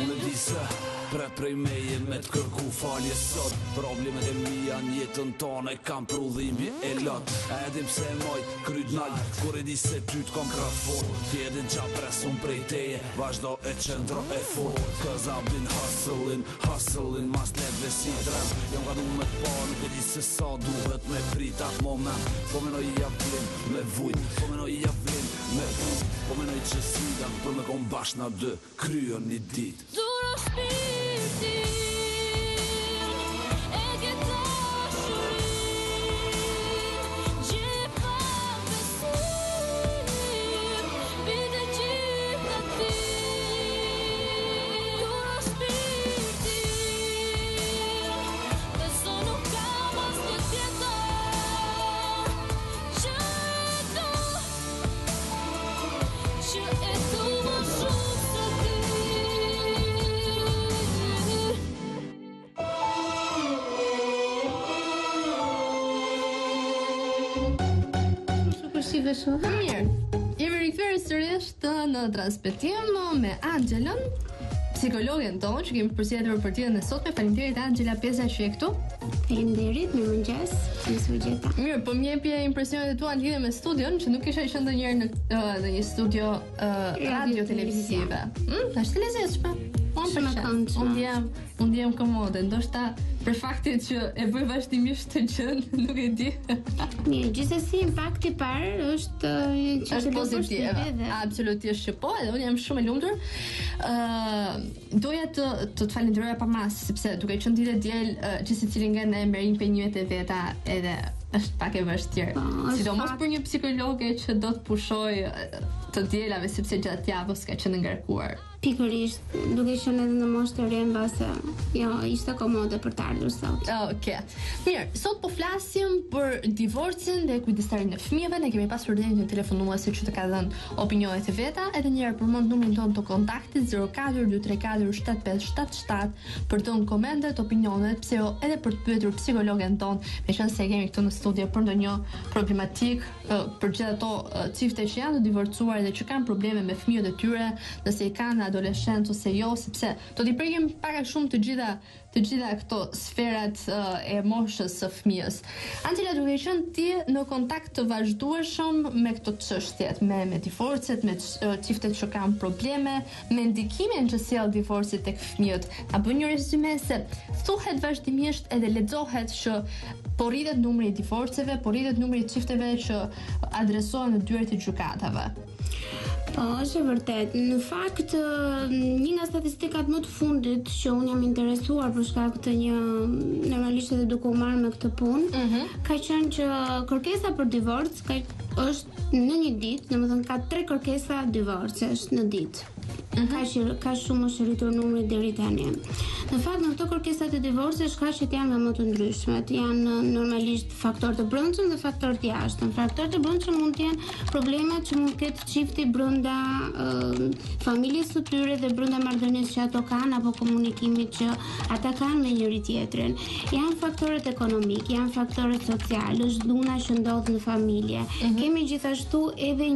Unë e di se pret prej meje me t'kërku falje sot. Problemet e mija njetën tane kam prodhimi e lot. E edhim pse moj kryt nall, kur e di se ty t'kom krafon. Ti edhin qa presun prej teje, vazhdo e qendro e fort. Cause I've been hustling, mas leve si drem. Jom ka du me t'pa, nuk e di se sa duhet me prit atë moment. Po menoj i javlin me vujt, po menoj i javlin me vujt, po menoj që sfidan për me kon bash na 2 kryon një dit. Duro shpirti e ke dashurin që e pa besim vide gjithë të ti. Duro shpirti beso nuk kam as një tjetër që e du më shumë se ti. Mirë, jemi rikthyer sërish në transmetim me Angelën. psikologen tonë që kemi përsëritur për ditën e sotme. Faleminderit Angela Peza që je këtu. Faleminderit, mirëmëngjes. Mirë, po më jepje impresionet e tua në lidhje me studion, që nuk isha qenë ndonjëherë në një studio radio televizive. Është lezetshme. Unë jam komode, ndoshta për faktin që e bëj vazhdimisht të gjën, nuk e di. Mirë, gjithsesi impakti i parë është pozitiv. Absolutisht që po, edhe unë jam shumë e lumtur. Doja të falenderoj pa mas, sepse duke qenë ditë diel që secili nga ne merr impenjimet e veta, edhe është pak e vështirë. Sidomos për një psikologe që do të pushoj të dielave, sepse gjatë javës ka qenë ngarkuar. Pikërisht, duke qenë edhe në moshë të re mbase, ishte komode për të ardhur sot. Okej. Mirë, sot po flasim për divorcin dhe kujdestarinë e fëmijëve. Ne kemi pasur dhe një telefonuese që të ka dhënë opinionet e veta. Edhe një herë përmend numrin tonë të kontaktit 0423475777 për të dhënë komentet, opinionet, pse jo edhe për të pyetur psikologen tonë, meqense kemi këtu në studio për ndonjë problematik për gjithë ato çifte që janë të divorcuar dhe që kanë probleme me fëmijët e tyre, nëse i kanë adoleshentë ose jo, sepse do t'i prekim pak a shumë të gjitha këto sferat e moshës së fëmijës. Angela, duke qenë ti në kontakt të vazhdueshëm me këto çështjet, me divorcet, me çiftet që kanë probleme, me ndikimin që sjell divorci tek fëmijët, a bën një rezume se thuhet vazhdimisht edhe lexohet që po rritet numri i divorceve, po rritet numri i çifteve që adresohen në dyert e gjykatave. Po, është e vërtet. Në fakt, një nga statistikat më të fundit që unë jam interesuar për shkak të një normalisht edhe duke u marrë me këtë punë, ka qenë që kërkesa për divorc është në një ditë, domethënë ka 3 kërkesa divorcesh në ditë. Ka shumë është rritur numri deri tani. Në fakt, në këto kërkesat e divorcit shkaqet janë më të ndryshmet. Janë normalisht faktorë të brendshëm dhe faktorë të jashtëm. Faktorët të brendshëm mund të jenë problemet që mund të ketë çifti brenda familjes së tyre dhe brenda marrëdhënies që ato kanë apo komunikimit që ata kanë me njëri tjetrin. Janë faktorët ekonomik, janë faktorët social, është dhuna që ndodh në familje. Kemi gjithashtu edhe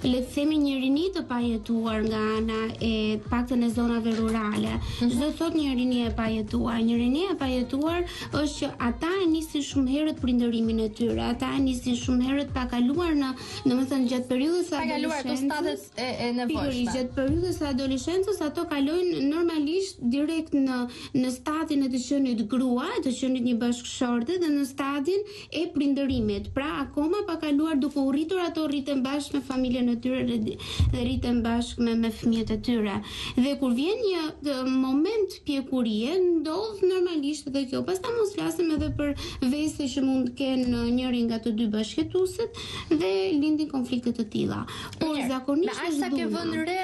le të themi një rini të pajetuar nga ana e paktën e zonave rurale. Çdo thot një rini e pajetuar. Një rini e pajetuar është që ata e nisin shumë herët prindërimin e tyre. Ata e nisin shumë herët pa kaluar domethënë gjatë periudhës së adoleshencës e nevojshme. Gjatë periudhës së adoleshencës ato kalojnë normalisht direkt në stadin e të qenit grua, të qenit një bashkëshorte dhe në stadin e prindërimit. Pra akoma pa kaluar duke u rritur ato rriten bashkë me familjen e tyre dhe rriten bashkë me fëmijët e tyre. Dhe kur vjen një moment pjekurie, ndodh normalisht edhe kjo. Pastaj mos flasim edhe për vese që mund të kenë njëri nga të dy bashkëtuesit dhe lindin konflikte të tilla. Por zakonisht asa ke vënë re,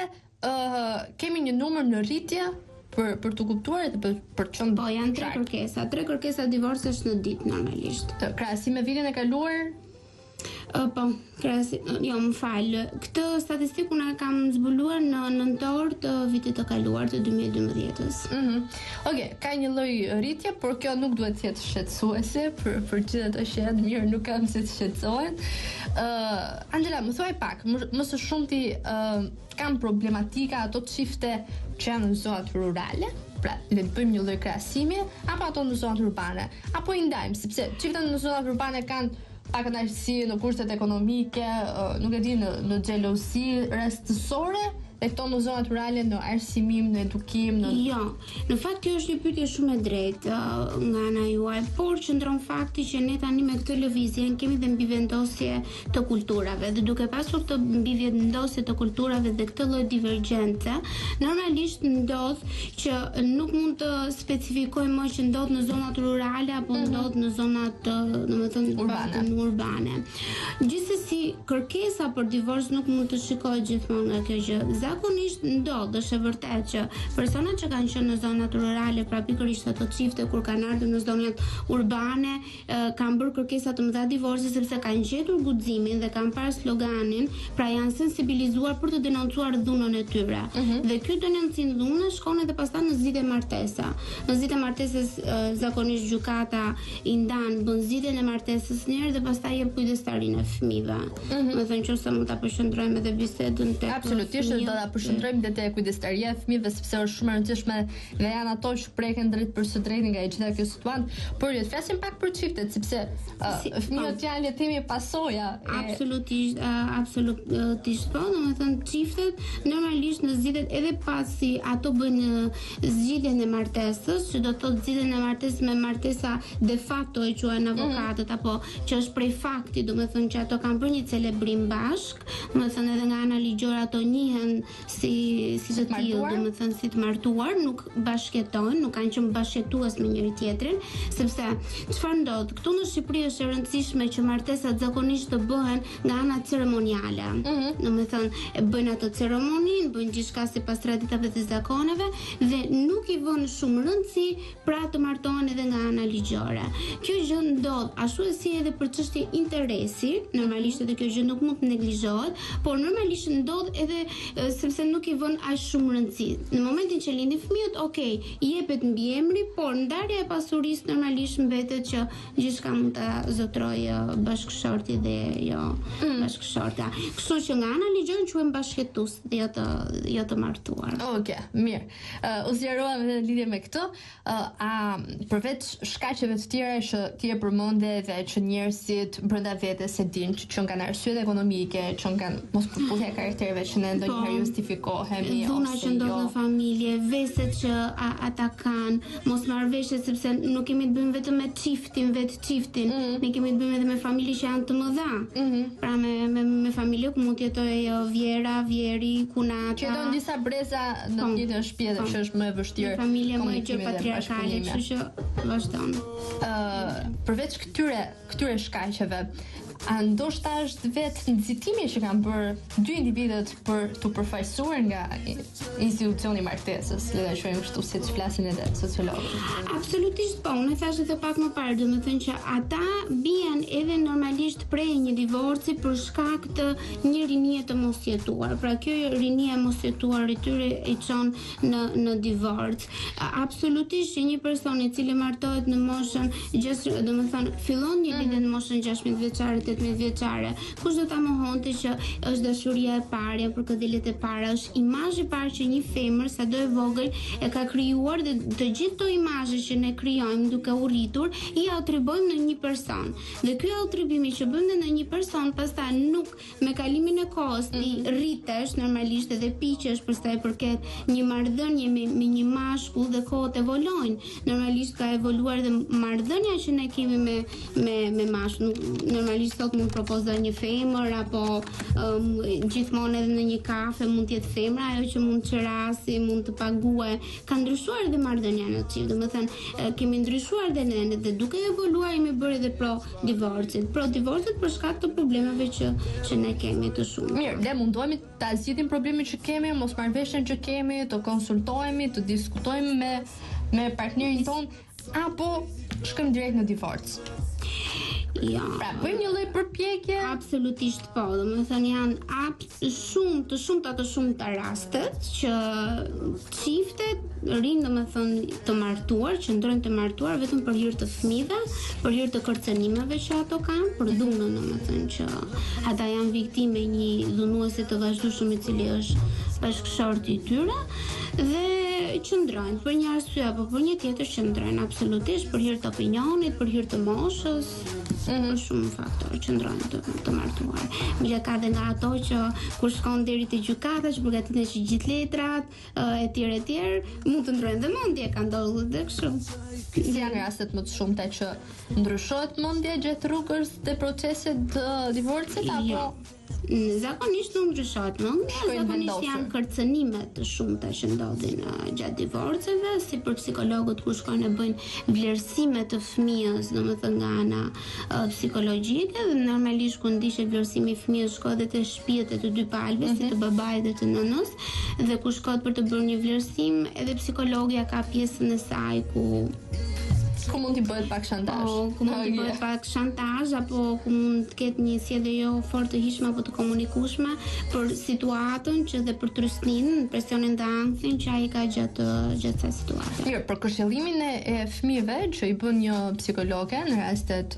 kemi një numër në rritje për të kuptuar edhe për të qenë. Po, janë 3 kërkesa divorcesh në ditë normalisht. Krahasim me vitin e kaluar. Po, më falë. Këtë statistikë unë kam zbuluar në nëntor të vitit të kaluar të 2012-s. Okej, ka një lloj rritje, por kjo nuk duhet të jetë shqetësuese për gjithë ato që janë mirë, nuk kam se të shqetësohen. Angela, më thuaj pak, më së shumti kanë problematika ato çifte që janë në zonat rurale? Pra, le të bëjmë një lloj krahasimi, apo ato në zonat urbane? Apo i ndajmë, sepse çiftet në zonat urbane kanë pak kënaqësi në kushtet ekonomike, nuk e di, në xhelozi rastësore, dhe këto në zonat rurale në arsimim, në edukim, Jo, në fakt kjo është një pyetje shumë e drejtë nga ana juaj, por qëndron fakti që ne tani me këtë lëvizje kemi dhe mbivendosje të kulturave dhe duke pasur këtë mbivendosje të kulturave dhe këtë lloj divergjence, normalisht ndodh që nuk mund të specifikojmë më që ndodh në zonat rurale apo ndodh në zonat, domethënë urbane. Gjithsesi, kërkesa për divorc nuk mund të shikohet gjithmonë nga kjo gjë. Zakonisht ndodh, është e vërtetë që personat që kanë qenë në zonat rurale, pra pikërisht ato çifte kur kanë ardhur në zonat urbane, kanë bërë kërkesa të mëdha divorci sepse kanë gjetur guximin dhe kanë parë sloganin, pra janë sensibilizuar për të denoncuar dhunën e tyre. Dhe ky denoncim dhune shkon edhe pastaj në zgjidhje martesa. Në zgjidhje martesës zakonisht gjykata i ndan, bën zgjidhjen e martesës një herë dhe pastaj jep kujdestarinë e fëmijëve. Do të thënë që mund ta përqendrojmë edhe bisedën tek absolutisht, do ta përshëndrojmë dhe te kujdestaria e fëmijëve sepse është shumë e rëndësishme dhe janë ato që preken drejt për së drejti nga gjitha kjo situatë. Por le të flasim pak për çiftet sepse fëmijët janë le të themi pasoja. Absolutisht po, domethënë çiftet normalisht në zgjidhjet edhe pasi ato bëjnë zgjidhjen e martesës, që do të thotë zgjidhjen e martesës me martesa de facto e quajnë avokatët apo që është prej fakti, domethënë që ato kanë bërë një celebrim bashk, domethënë edhe nga ana ligjore ato njihen si të tillë, domethënë si të martuar, nuk bashkëtojnë, nuk kanë qenë bashkëtues me njëri tjetrin, sepse çfarë ndodh? Këtu në Shqipëri është e rëndësishme që martesat zakonisht të bëhen nga ana ceremoniale. Domethënë bëjnë ato ceremoninë, bëjnë gjithçka sipas traditave dhe zakoneve dhe nuk i vënë shumë rëndësi pra të martohen edhe nga ana ligjore. Kjo gjë ndodh ashtu si edhe për çështje interesi, normalisht edhe kjo gjë nuk mund të neglizhohet, por normalisht ndodh edhe sepse nuk i vën aq shumë rëndësi. Në momentin që lindin fëmijët, okay, jepet mbiemri, por ndarja e pasurisë normalisht mbetet që gjithçka mund ta zotrojë bashkëshorti dhe jo bashkëshorta. Kështu që nga ana ligjore quhen bashkëtues, jo të martuar. Okej, mirë. U zgjerova në lidhje me këtë, përveç shkaqeve të tjera që ti e përmende dhe që njerëzit brenda vetes e dinë që kanë arsyet ekonomike, që kanë mospërputhje karaktereve që ne ndonjëherë justifikohemi dhuna që ndodh në familje, veset që ata kanë, mosmarrveshje sepse nuk kemi të bëjmë vetëm me çiftin, ne kemi të bëjmë edhe me familje që janë të mëdha. Pra me familje ku mund të jetojë vjera, vjeri, kunata. Që do disa breza në të njëjtën shtëpi dhe që është më e vështirë. Familja më e gjë patriarkale, kështu që vazhdon. Përveç këtyre shkaqeve, ndoshta është vetë nxitimi që kanë bërë dy individët për të përfaqësuar nga institucioni i martesës, le ta quajmë kështu siç flasin edhe sociologët. Absolutisht po, unë thashë edhe pak më parë, domethënë që ata bien edhe normalisht prej një divorci për shkak të një rinie të mosjetuar. Pra kjo rinie e mosjetuar i tyre i çon në divorc. Absolutisht që një person i cili martohet në moshën domethënë fillon një lidhje në moshën 16 vjeçare, 18 vjeçare, kush do ta mohonte që është dashuria e parë për këdilet e para, është imazhi i parë që një femër sado e vogël e ka krijuar dhe të gjithë këto imazhe që ne krijojmë duke u rritur i atribojmë në një person. Dhe ky atribimi që bëjmë në një person pastaj nuk me kalimin e kohës ti rritesh normalisht edhe piqesh për sa i përket një marrëdhënie me një mashkull dhe kohët evolojnë. Normalisht ka evoluar dhe marrëdhënia që ne kemi me mashkull. Normalisht sot mund propozoj një femër apo gjithmonë edhe në një kafe mund të jetë femra ajo që mund të qerasi, mund të paguaj. Ka ndryshuar edhe marrëdhënia në çift. Domethënë kemi ndryshuar dhe ne dhe duke evoluar jemi bërë edhe pro divorcit për shkak të problemeve që ne kemi të shumë. Mirë, ne mundohemi ta zgjidhim problemin që kemi, mosmarrveshjen që kemi, të konsultohemi, të diskutojmë me partnerin ton apo shkojmë direkt në divorc. Ja. Pra, bëjmë një lloj përpjekje? Absolutisht po. Domethënë janë shumë të rastet që çiftet rinë domethënë të martuar, që ndrojnë të martuar vetëm për hir të fëmijëve, për hir të kërcënimeve që ato kanë, për dhunën domethënë që ata janë viktime një dhunuesi të vazhdueshëm i cili është bashkëshorti i tyre dhe qëndrojnë për një arsye apo për një tjetër qëndrojnë absolutisht për hir të opinionit, për hir të moshës. Shumë faktorë qëndrojnë të martuar. Mire ka dhe nga ato që kur shkon deri te gjykata që përgatiten që gjithë letrat etj, mund të ndrojnë dhe mendje, ka ndodhur edhe kështu. Si janë rastet më të shumta që ndryshohet mendja gjatë rrugës të procesit të divorcit apo zakonisht nuk ndryshohet mendja, zakonisht janë kërcënime të shumta që ndodhin gjatë divorceve, si për psikologët kur shkojnë e bëjnë vlerësime të fëmijës, domethënë nga ana psikologjike, dhe normalisht kur ndiqet vlerësimi i fëmijës shkohet edhe te shtëpitë e të dy palëve, si të babait dhe të nënës, dhe kur shkohet për të bërë një vlerësim, edhe psikologja ka pjesën e saj ku ku mund t'i bëhet pak shantazh. Ku mund t'i bëhet pak shantazh apo ku mund të ketë një sjellje jo fort të hishme apo të komunikueshme për situatën që dhe për trysnin, presionin dhe anksin që ai ka gjatë kësaj situate. Mirë, për këshillimin e fëmijëve që i bën një psikologe në rastet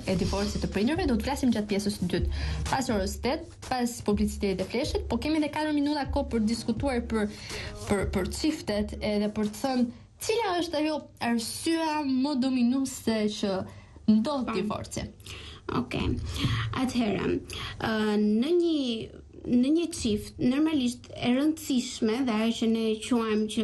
e divorcit të prindërve, do të flasim gjatë pjesës së dytë. Pas orës 8, pas publicitetit e fleshit, po kemi edhe 4 minuta kohë për diskutuar për çiftet edhe për të thënë cila është ajo arsyeja më dominuese që ndodh divorci. Okej. Atëherë, në një çift normalisht e rëndësishme dhe ajo që ne quajmë që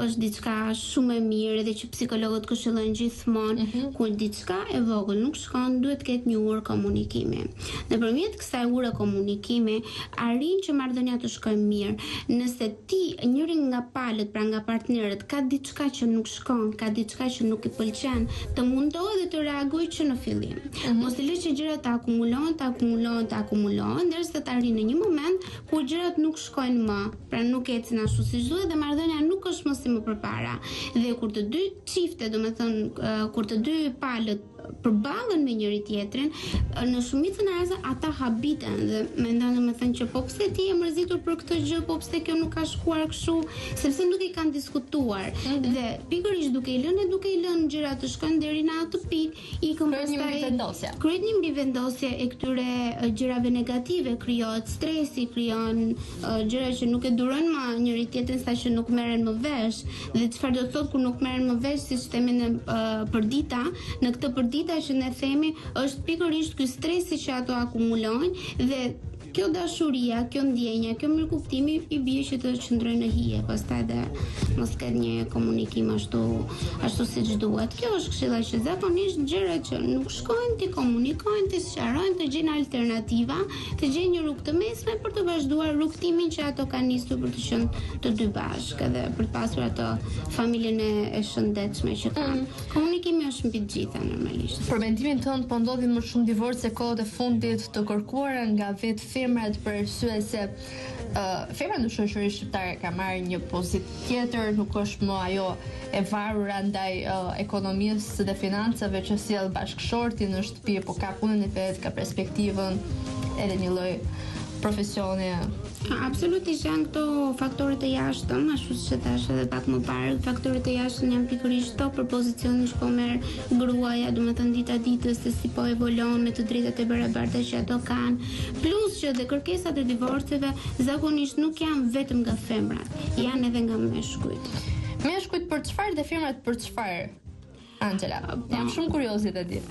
është diçka shumë e mirë dhe që psikologët këshillojnë gjithmonë, kur diçka e vogël nuk shkon, duhet të ketë një urë komunikimi. Nëpërmjet kësaj ure komunikimi arrin që marrëdhënia të shkojë mirë. Nëse ti njëri nga palët, pra nga partnerët, ka diçka që nuk shkon, ka diçka që nuk i pëlqen, të mundohet dhe të reagojë që në fillim. Mos i lësh që gjërat të akumulohen, derisa të arrin në një moment kur gjërat nuk shkojnë më, pra nuk ecin ashtu siç duhet dhe marrëdhënia nuk është më si më përpara. Dhe kur të dy çiftet, domethënë kur të dy palët përballen me njëri tjetrin, në shumicën e rasteve ata habiten dhe mendojnë domethënë që po pse ti je mërzitur për këtë gjë, po pse kjo nuk ka shkuar kështu, sepse nuk i kanë diskutuar. Dhe pikërisht duke i lënë gjërat të shkojnë deri në atë pikë, ikën pastaj kryet një mbivendosje e këtyre gjërave negative, krijohet stresi, krijon gjëra që nuk e durojnë më njëri tjetrin saqë nuk merren më vesh. Dhe çfarë do të thotë kur nuk merren më vesh, siç themi në përdita, në këtë përdita që ne themi është pikërisht ky stresi që ato akumulojnë dhe kjo dashuria, kjo ndjenja, kjo mirëkuptimi i bie që të qëndrojnë në hije, pastaj dhe mos ketë një komunikim ashtu siç duhet. Kjo është këshilla që zakonisht gjërat që nuk shkojnë ti komunikojnë, ti sqarojnë, të gjejnë alternativa, të gjejnë një rrugë të mesme për të vazhduar rrugtimin që ato kanë nisur për të qenë të dy bashkë dhe për të pasur ato familjen e shëndetshme që kanë. Komunikimi është mbi të gjitha normalisht. Për mendimin tënd, po ndodhin më shumë divorce kohët e fundit të kërkuara nga vetë femrat për arsye se femra në shoqërinë shqiptare ka marrë një pozitë tjetër, nuk është më ajo e varur ndaj ekonomisë dhe financave që sjell bashkëshorti në shtëpi, po ka punën e vet, ka perspektivën edhe një lloj profesioni. Absolutisht janë këto faktorët e jashtëm, ashtu siç e thash edhe pak më parë, faktorët e jashtëm janë pikërisht këto për pozicionin që po merr gruaja, domethënë dita ditës se si po evoluon me të drejtat e barabarta që ato kanë, plus që dhe kërkesat e divorceve zakonisht nuk janë vetëm nga femrat, janë edhe nga meshkujt. Meshkujt për çfarë dhe femrat për çfarë? Angela, jam shumë kurioze të di.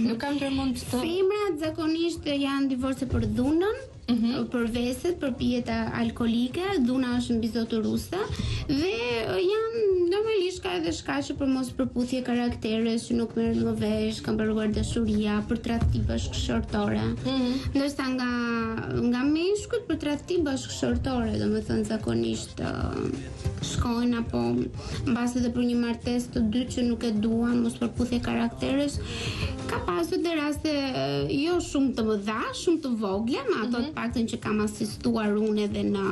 Nuk kam tërmend të... Femrat zakonisht janë divorce për dhunën, për veset, për pijeta alkolike, dhuna është mbi zotëruese dhe janë normalisht ka edhe shkaqe për mos përputhje karakteres që nuk merren më vesh, kanë mbaruar dashuria për tradhti bashkëshortore. Ndërsa nga meshkujt për tradhti bashkëshortore, domethënë zakonisht shkojnë apo mbas edhe për një martesë të dytë që nuk e duan, mos përputhje karakteres, ka pasur dhe raste jo shumë të mëdha, shumë të vogla, ma ato të paktën që kam asistuar unë edhe në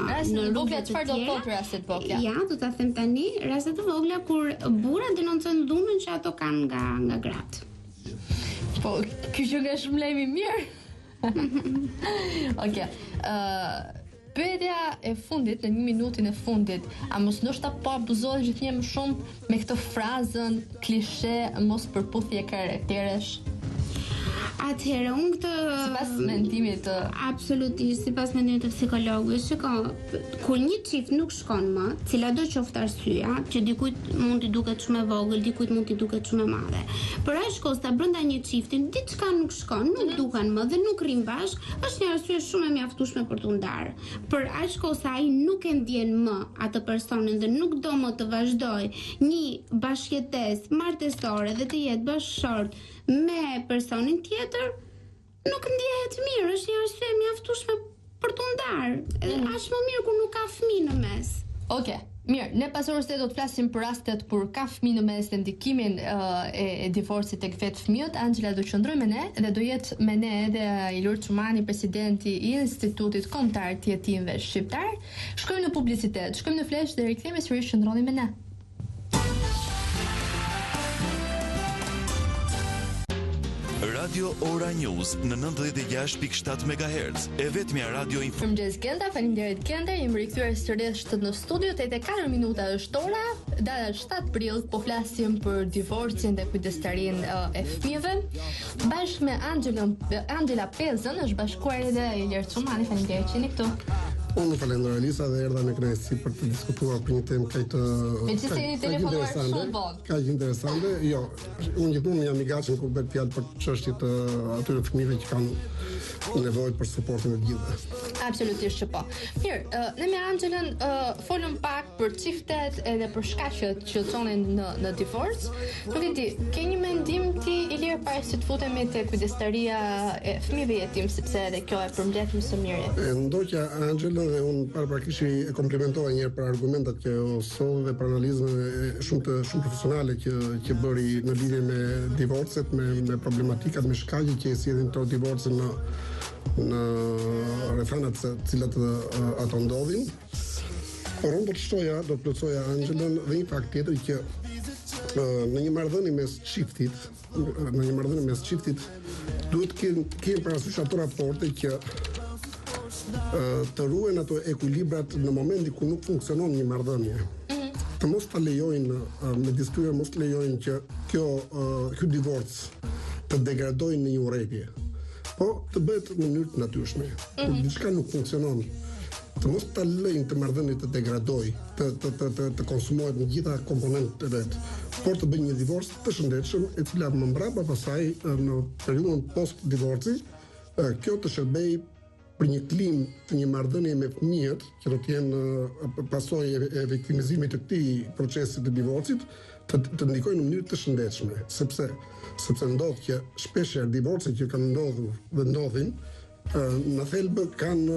rrugë të tjera. Do të raste të vogla? Ja, do ta them tani, raste të vogla kur burra denoncojnë dhunën që ato kanë nga gratë. Po, ky që nga shumë lajm i mirë. Okej. Pyetja e fundit, në 1 minutin e fundit, a mos ndoshta po abuzohet gjithnjë më shumë me këtë frazën klishe mos përputhje karakteresh? Atëherë, unë këtë... Sipas mendimit të... Absolutisht, sipas mendimit të psikologëve, shiko, kur një çift nuk shkon më, cilado qoftë arsyeja, që dikujt mund t'i duket shumë e vogël, dikujt mund t'i duket shumë e madhe. Për aq kohë sa brenda një çifti diçka nuk shkon, nuk duken më dhe nuk rrin bashk, është një arsye shumë e mjaftueshme për t'u ndarë. Për aq kohë sa ai nuk e ndjen më atë personin dhe nuk do më të vazhdoj një bashkëjetesë martesore dhe të jetë bashkëshort me personin tjetër, nuk ndihet mirë, është një arsye mjaftueshme për t'u ndarë. Aq më mirë kur nuk ka fëmijë në mes. Okej. Mirë, ne pas orës 8 do të flasim për rastet kur ka fëmijë në mes dhe ndikimin e divorcit tek vetë fëmijët. Angela do qëndroj me ne dhe do jetë me ne edhe Ilur Çumani, presidenti i Institutit Kombëtar të Jetimëve Shqiptar. Shkojmë në publicitet, shkojmë në flesh dhe rikthehemi sërish, qëndroni me ne. Radio Ora News në 96.7 MHz, e vetmja radio Mirëmëngjes Genda, faleminderit Genda, jemi rikthyer sërish në studio, 84 minuta është ora, data 7 prill, po flasim për divorcin dhe kujdestarinë e fëmijëve. Bashkë me Angela Pezën është bashkuar edhe Ilir Cumani, faleminderit që jeni këtu. Unë falenderoj Alisa dhe erdha me kënaqësi për të diskutuar për një temë kaq interesante. Jo, unë gjithmonë jam i gatshëm kur bëhet fjalë për çështjet atyre fëmijëve që kanë nevojë për suportin e gjithëve. Absolutisht që po. Mirë, ne me Angelën folëm pak për çiftet edhe për shkaqet që çonin në divorc. Nuk e di, ke një mendim ti Ilir para se të futemi te kujdestaria e fëmijëve jetim, sepse edhe kjo e përmbledh më së miri. Ndoqja Angelën dhe unë paraprakisht e komplimentova një herë për argumentat që solli dhe për analizën shumë profesionale që bëri në lidhje me divorcet, me problematikat, me shkaqjet që sjellin këto divorce në rrethanat të cilat ato ndodhin. Por unë do të plotësoja Angelën dhe një fakt tjetër që në një marrëdhënie mes çiftit, duhet kemi parasysh ato raporte që të ruhen ato ekuilibrat në momentin ku nuk funksionon një marrëdhënie. Të mos ta lejojnë me diskutime, mos të lejojnë që ky divorc të degradojë në një urrëtie. Po të bëhet në mënyrë të natyrshme. Kur diçka nuk funksionon, të mos ta lejnë të marrëdhëniet të degradojë, të konsumohet në gjitha komponentët e vet, por të bëjë një divorc të shëndetshëm, e cila më mbrapa pasaj në periudhën post divorci, kjo të shërbejë për një klim të një marrëdhënie me fëmijët, që do të jenë pasojë e viktimizimit të këtij procesi të divorcit, të ndikojnë në mënyrë të shëndetshme, sepse ndodh që shpeshherë divorcet që kanë ndodhur dhe ndodhin në thelb kanë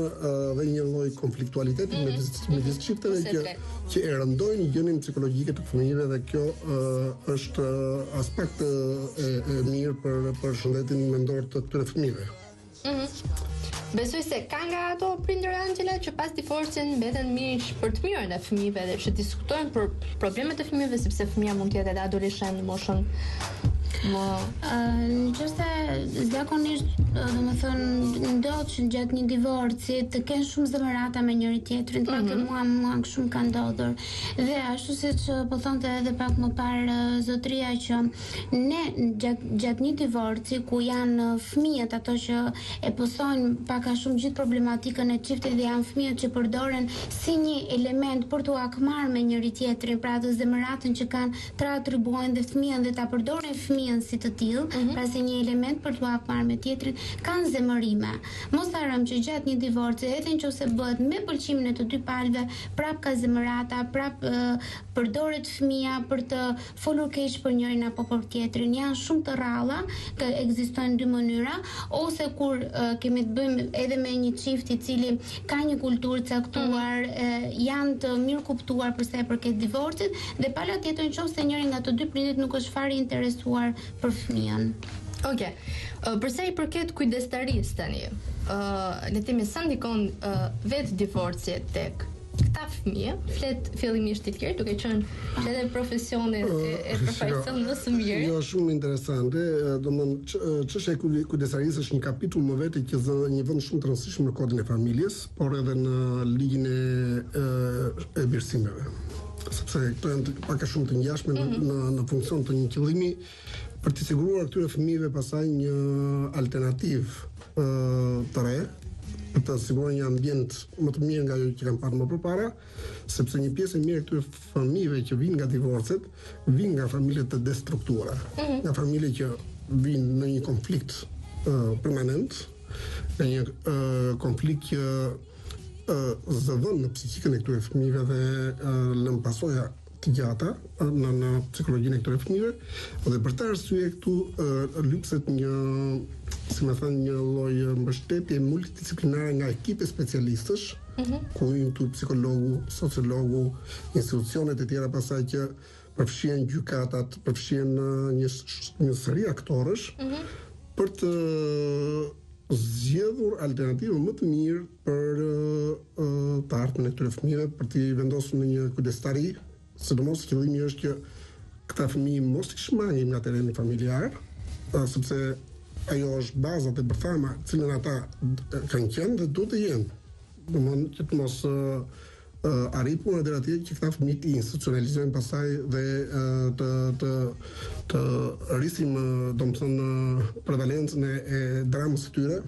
dhe një lloj konfliktualiteti midis çifteve që e rëndojnë gjendjen psikologjike të fëmijëve, dhe kjo është aspekt e mirë për shëndetin mendor të këtyre fëmijëve. Besoj se ka nga ato prindër Angela që pas divorcit mbeten mish për të mirën e fëmijëve dhe që diskutojnë për problemet e fëmijëve, sepse fëmia mund të jetë edhe adoleshent në moshën Nëse zakonisht, domethënë, ndodh që gjatë një divorci të kenë shumë zemërata me njëri tjetrin, pak e mua shumë ka ndodhur. Dhe ashtu siç po thonte edhe pak më parë zotria, që ne gjatë një divorci ku janë fëmijët ato që e posojnë pak a shumë gjithë problematikën e çiftit, dhe janë fëmijët që përdoren si një element për t'u akmarrë me njëri tjetrin, pra atë zemëratën që kanë tra atribuojnë dhe fëmijën dhe ta përdorin fëmijën si të tillë, pra si një element për t'u akmarrë me tjetrin, kanë zemërime. Mos harrojmë që gjatë një divorci, edhe nëse bëhet me pëlqimin e të dy palëve, prap ka zemërata, prap përdoret fëmia për të folur keq për njërin apo për tjetrin. Janë shumë të rralla, që ekzistojnë dy mënyra, ose kur kemi të bëjmë edhe me një çift i cili ka një kulturë caktuar, janë të mirë kuptuar për sa i përket divorcit, dhe pala tjetër nëse njëri nga të dy prindit nuk është fare interesuar për fëmijën. Okej. Për sa i përket kujdestarisë tani, le të themi sa ndikon vetë divorci tek këta fëmijë, flet fillimisht i tjerë, duke qenë edhe profesionet e përfaqësuar më së miri. Jo, shumë interesante. Domthonë, çështja e kujdestarisë është një kapitull më vetë që zë një vend shumë të rëndësishëm në kodin e familjes, por edhe në ligjin e birësimeve. Sepse këto janë pak a shumë të ngjashme në funksion të një qëllimi për të siguruar këtyre fëmijëve pasaj një alternativë të re, për të siguruar një ambient më të mirë nga ajo që kanë parë më përpara, sepse një pjesë e mirë e këtyre fëmijëve që vinë nga divorcet, vinë nga familje të destruktuara, nga familje që vinë në një konflikt permanent, në një konflikt që zëvon në psikikën e këtyre fëmijëve dhe lën pasoja të gjata në psikologjinë e këtyre fëmijëve, dhe për të arsye këtu lypset një lloj mbështetje multidisciplinare nga ekipe specialistësh, ku hyn këtu psikologu, sociologu, institucionet e tjera pasaj që përfshihen gjykatat, përfshihen një sëri aktorësh, për të zgjedhur alternativë më të mirë për të ardhmen e këtyre fëmijëve, për t'i vendosur në një kujdestari, sidomos qëllimi është që këta fëmijë mos i shmangin nga terreni familjar, sepse ajo është baza dhe bërthama cilën ata kanë qenë dhe duhet të jenë. Domthonë që të mos arri punën deri atje që këta fëmijë të institucionalizojnë pastaj dhe të rrisim domethënë prevalencën e dramës së tyre.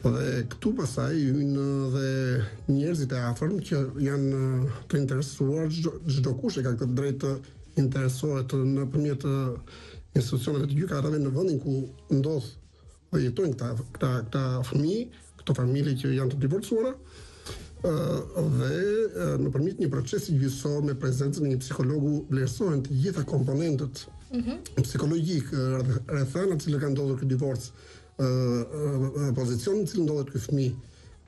Dhe këtu pastaj hyjnë dhe njerëzit e afërm që janë të interesuar, çdo kush e ka këtë drejtë të interesohet nëpërmjet institucioneve të gjykatave në vendin ku ndodh dhe jetojnë këta fëmijë, këto familje që janë të divorcuara, dhe nëpërmjet një procesi gjyqësor me prezencën e një psikologu vlerësohen të gjitha komponentët psikologjik rreth anës në cilë ka ndodhur ky divorc, pozicionin në cilë ndodhet ky fëmijë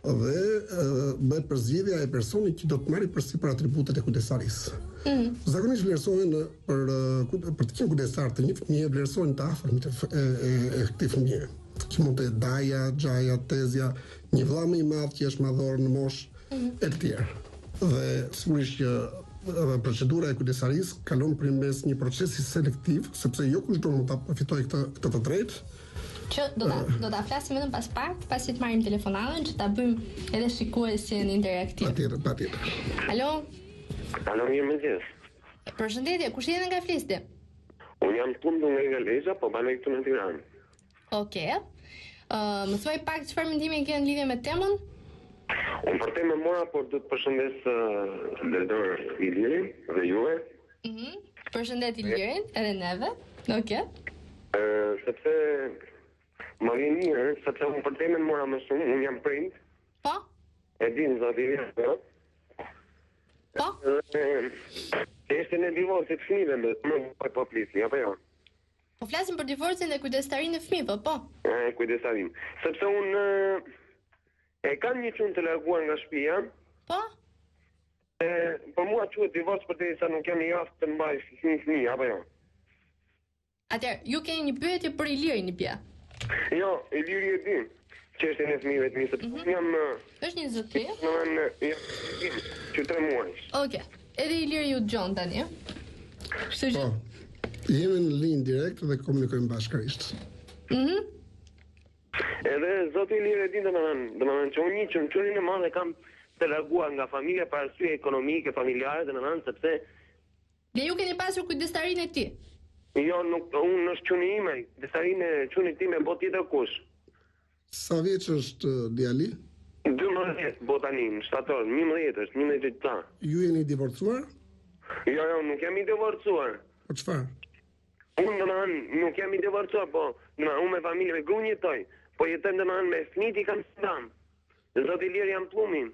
dhe bëhet përzgjedhja e personit që do të marrë përsipër atributet e kujdestarisë. Zakonisht vlerësohen për të qenë kujdestar të një fëmije, vlerësohen të afërmit e këtij fëmije, që mund të jetë daja, xhaja, tezja, një vëlla më i madh që është madhor në moshë e të tjerë. Dhe sigurisht që procedura e kujdestarisë kalon përmes një procesi selektiv, sepse jo kushdo mund ta përfitojë këtë të drejtë. Që do ta flasim vetëm pas pak, pasi të marrim telefonatën, që ta bëjmë edhe shikuesin interaktiv. Patjetër. Alo? Alo, mirëmëngjes. Përshëndetje, kush jeni nga Flisni? Unë jam tundu nga Galeza, po banoj këtu në Tiranë. Okej. Më thuaj pak çfarë mendimi ke në lidhje me temën? Unë për temën mora, por do të përshëndes Ildor Ilirin dhe juve. Përshëndet Ilirin, edhe neve. Okej. Sepse më vjen mirë, sepse unë për temën mora më shumë, unë jam prind. Po? E din zoti Ilirin, po? Po? Është në divorcit fëmijëve, më po flisni, apo jo? Po flasim për divorcin dhe kujdestarinë e fëmijëve, po? Kujdestarin. Sepse unë e kam një çun të larguar nga shtëpia. Po? Po mua quhet divorc përderisa nuk jam i aftë të mbaj fëmijë, apo jo? Atëherë, ju keni një pyetje për Ilirin një pje? Jo, Iliri e din. Çështjen e fëmijëve të mi, sepse jam është një zotëri? Jam që 3 muaj. Okej. Edhe Iliri ju dëgjon tani, ë? Kështu që jemi në linjë direkt dhe komunikojmë bashkërisht. Edhe zoti Iliri e din domethënë që unë që në çurin e madh e kam të larguar nga familja për arsye ekonomike, familjare, domethënë sepse dhe ju keni pasur kujdestarinë e tij. Jo, nuk, unë është quni ime, kujdestarinë e qunit time bo tjetër kush. Sa vjeç është djali? 12 botanin, shtator, 11 është, 11 ta. Ju jeni divorcuar? Jo, nuk jam i divorcuar. Po çfarë? Unë domethënë nuk jam i divorcuar, po unë me familje me gruan jetoj, po jetoj domethënë me fëmijët i kam stam. Zoti Ilir jam plumin.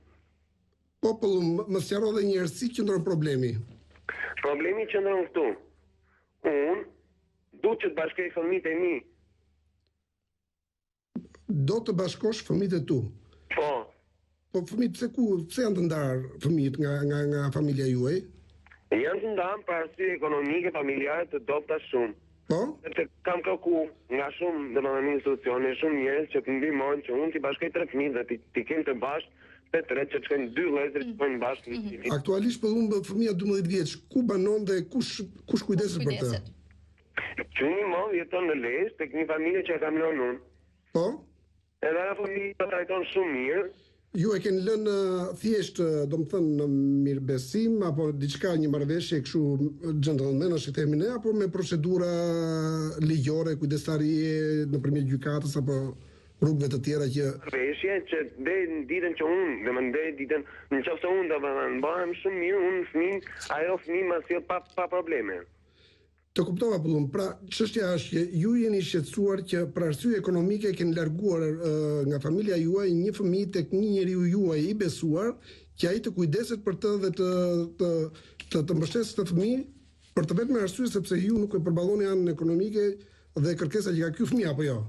Popull, më sqaro edhe një herë si qëndron problemi. Problemi qëndron këtu. Unë du që të bashkoj fëmijët e mi. Do të bashkosh fëmijët e tu? Po. Po fëmijët pse janë të ndarë fëmijët nga familja juaj? Janë të ndarë për arsye ekonomike, familjare të dobta shumë. Po? Sepse kam kërku nga shumë domethënë institucione, shumë njerëz që të ndihmojnë që unë t'i bashkoj 3 fëmijë dhe t'i kem të bashkë. Që të shkojnë 2 vëllezër të shkojnë bashkë. Aktualisht po unë fëmia 12 vjeç, ku banon dhe kush kujdeset për të? Quni më jeton në Lezhë tek një familje që e kam lënë unë. Po? Edhe ajo familje të trajton shumë mirë. Ju e keni lënë thjesht, domethënë në mirëbesim apo diçka, një marrëveshje kështu gentleman, si themi ne, apo me procedura ligjore, kujdestarie nëpërmjet gjykatës apo rrugëve të tjera që veshje që deri në ditën që unë, domethënë ditën nëse unë do të bëhem shumë mirë, unë fëmijë, ajo fëmijë më sjell pa probleme. Të kuptova pullum, pra çështja është që ju jeni shqetësuar që për arsye ekonomike keni larguar nga familja juaj një fëmijë tek një njeriu juaj i besuar, që ai të kujdeset për të dhe të mbështesë të fëmijë për të vetëm arsye sepse ju nuk e përballoni anën ekonomike dhe kërkesa që ka ky fëmijë apo jo.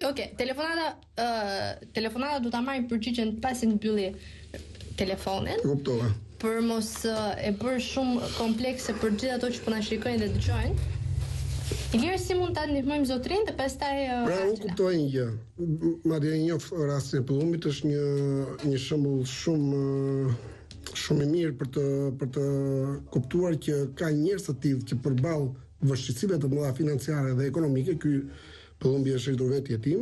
Okej, telefonata do ta marrim përgjigjen pasi mbylli telefonin. Kuptova. Për mos e bërë shumë komplekse për gjithë ato që po na shikojnë dhe dëgjojnë. Ilir, si mund ta ndihmojmë zotrin dhe pastaj Pra, unë kuptoj një gjë. Madje një rastin e Pëllumit është një shembull shumë i mirë për të kuptuar që ka njerëz të tillë që përballë vështirësive të mëdha financiare dhe ekonomike, ky pëllumbi është rritur vetë jetim,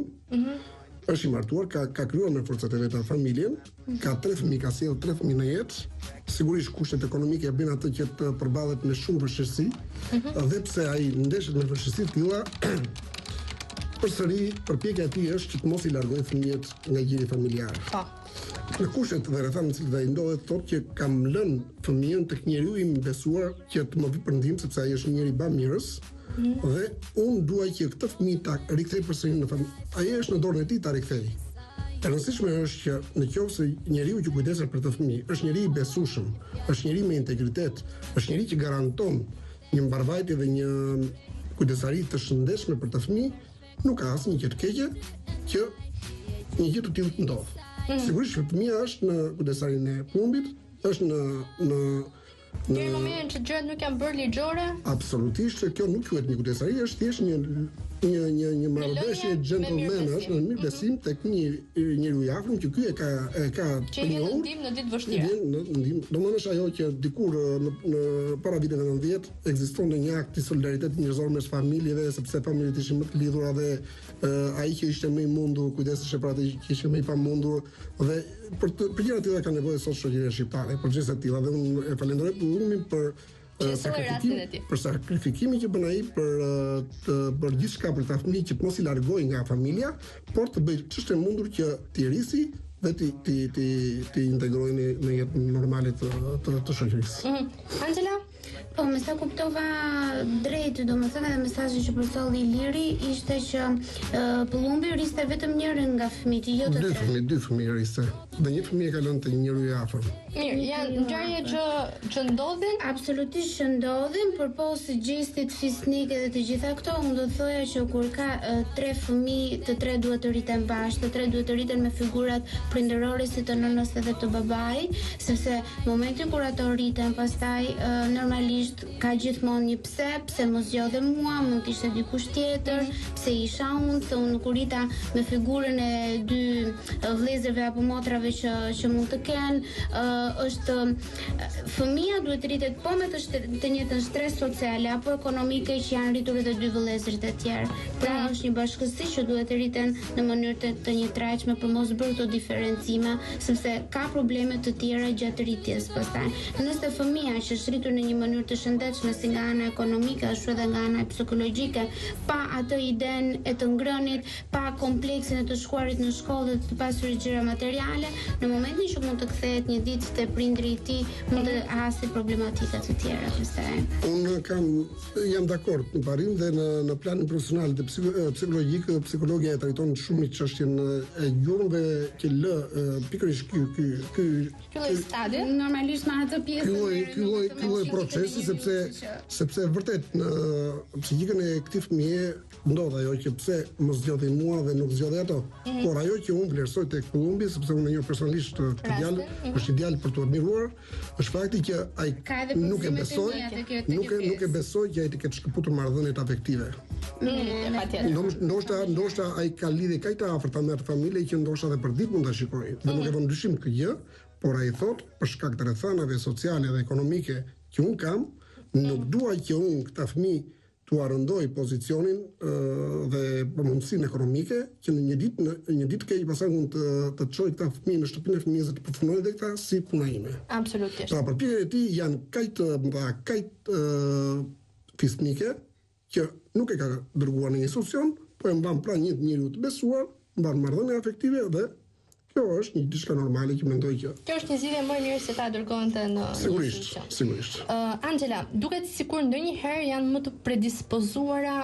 është i martuar, ka krijuar me forcat e veta familjen, ka 3 fëmijë, ka sjellë 3 fëmijë në jetë. Sigurisht kushtet ekonomike e bën atë që të përballet me shumë vështirësi, dhe pse ai ndeshet me vështirësi të tilla, përsëri përpjekja e tij është që të mos i largojë fëmijët nga gjiri familjar. Në kushtet dhe rrethana në cilët ai ndodhet, thotë që kam lënë fëmijën tek njeriu i besuar që të më vi për ndihmë, sepse ai është njëri bamirës, dhe unë dua që këtë fëmijë ta rikthej përsëri në familje. Ai është në dorën e tij ta rikthej. E rëndësishme është që në qoftë se njeriu që kujdeset për të fëmijë është njeri i besueshëm, është njeri me integritet, është njeri që garanton një mbarvajtje dhe një kujdesari të shëndetshme për të fëmijë, nuk ka asnjë gjë të keqe që një gjë të tillë të ndodhë. Sigurisht që fëmia është në kujdesarinë e plumbit, është në Deri në momentin që gjërat nuk janë bërë ligjore? Absolutisht, kjo nuk quhet një kujdesari, është thjesht një marrëveshje gentleman, është në mirëbesim tek njeriu i afërm që ky e ka që jeni në ndihmë në ditë vështira. Domethënë është ajo që dikur në para viteve 90 ekzistonte një akt i solidaritetit njerëzor mes familjeve, sepse familjet ishin më të lidhura dhe ai që ishte më i mundur kujdeseshe për atë që ishte më i pamundur, dhe për gjëra të tilla ka nevojë sot shoqëria shqiptare, për gjëra të tilla, dhe unë e falenderoj Pullumin për sakrifikimin që bën ai për gjithçka për ta fëmijë që të mos i largojë nga familja, por të bëjë ç'është e mundur që t'i rrisi dhe ti integrojnë në jetën normale të shoqërisë. Angela? Po, me sa kuptova drejt, domethënë edhe mesazhi që përsolli Iliri ishte që Pëllumbi rriste vetëm njërin nga fëmijët, jo të tre. Dy fëmijë rriste. Dhe një fëmijë ka lënë te njeriu i afërm. Mirë, janë ngjarje që ndodhin? Absolutisht që ndodhin, por posë gjistit fisnike dhe të gjitha këto, unë do të thoja që kur ka 3 fëmijë, të 3 duhet të rriten bashkë, të 3 duhet të rriten me figurat prindërore si të nënës dhe të babait, sepse momentin kur ato rriten, pastaj normalisht ka gjithmonë një pse mos zgjodhe mua, mund të ishte dikush tjetër, pse isha unë, se unë nuk rrita me figurën e 2 vëllezërve apo motrave që mund të kenë. Është fëmia duhet rritet po me të njëjtën stres sociale apo ekonomike që janë rritur edhe 2 vëllezërit e tjerë. Pra është një bashkësi që duhet të rriten në mënyrë të njëtrajtshme për mos bërë këto diferencime, sepse ka probleme të tjera gjatë rritjes pastaj. Nëse fëmia që është rritur në një mënyrë të shëndetshme si nga ana ekonomike ashtu edhe nga ana psikologjike, pa atë iden e të ngrënit, pa kompleksin e të shkuarit në shkollë dhe të pasurit gjëra materiale, në momentin që mund të kthehet një ditë te prindri i tij, mund të hasi problematika të tjera pastaj. Unë jam dakord në parim dhe në planin profesional dhe psikologjik, psikologja e trajton shumë çështjen e gjurmëve që lë pikërisht ky stadi normalisht me atë pjesën ky lloj procesi, sepse vërtet në psikikën e këtij fëmije ndodh ajo që pse mos zgjodhi mua dhe nuk zgjodhi ato. Por ajo që unë vlerësoj tek Pëllumbi, sepse unë një personalisht këtë djalë është ideal për të admiruar, është fakti që ai nuk e besoj që ai të ketë shkëputur marrëdhëniet afektive. Ndoshta ai ka lidhje kaq të afërta me atë familje që ndoshta edhe për ditë mund ta shikojë. Dhe nuk e vën dyshim këtë gjë, por ai thot për shkak të rrethanave sociale dhe ekonomike që un kam, nuk dua që un këta fëmijë tu arrendoj pozicionin dhe mundësinë ekonomike që në një ditë keq pastaj mund të çoj këta fëmijë në shtëpinë e fëmijës dhe të përfunojnë dhe këta si puna ime. Absolutisht. Pra përpjekjet e tij janë kaq fisnike që nuk e ka dërguar në një institucion, po e mban pra një njeriu të besuar, mban marrëdhënie afektive dhe kjo është një diçka normale që mendoj që. Kjo është një zgjidhje më e mirë se ta dërgonte në Sigurisht. Angela, duket sikur ndonjëherë janë më të predispozuara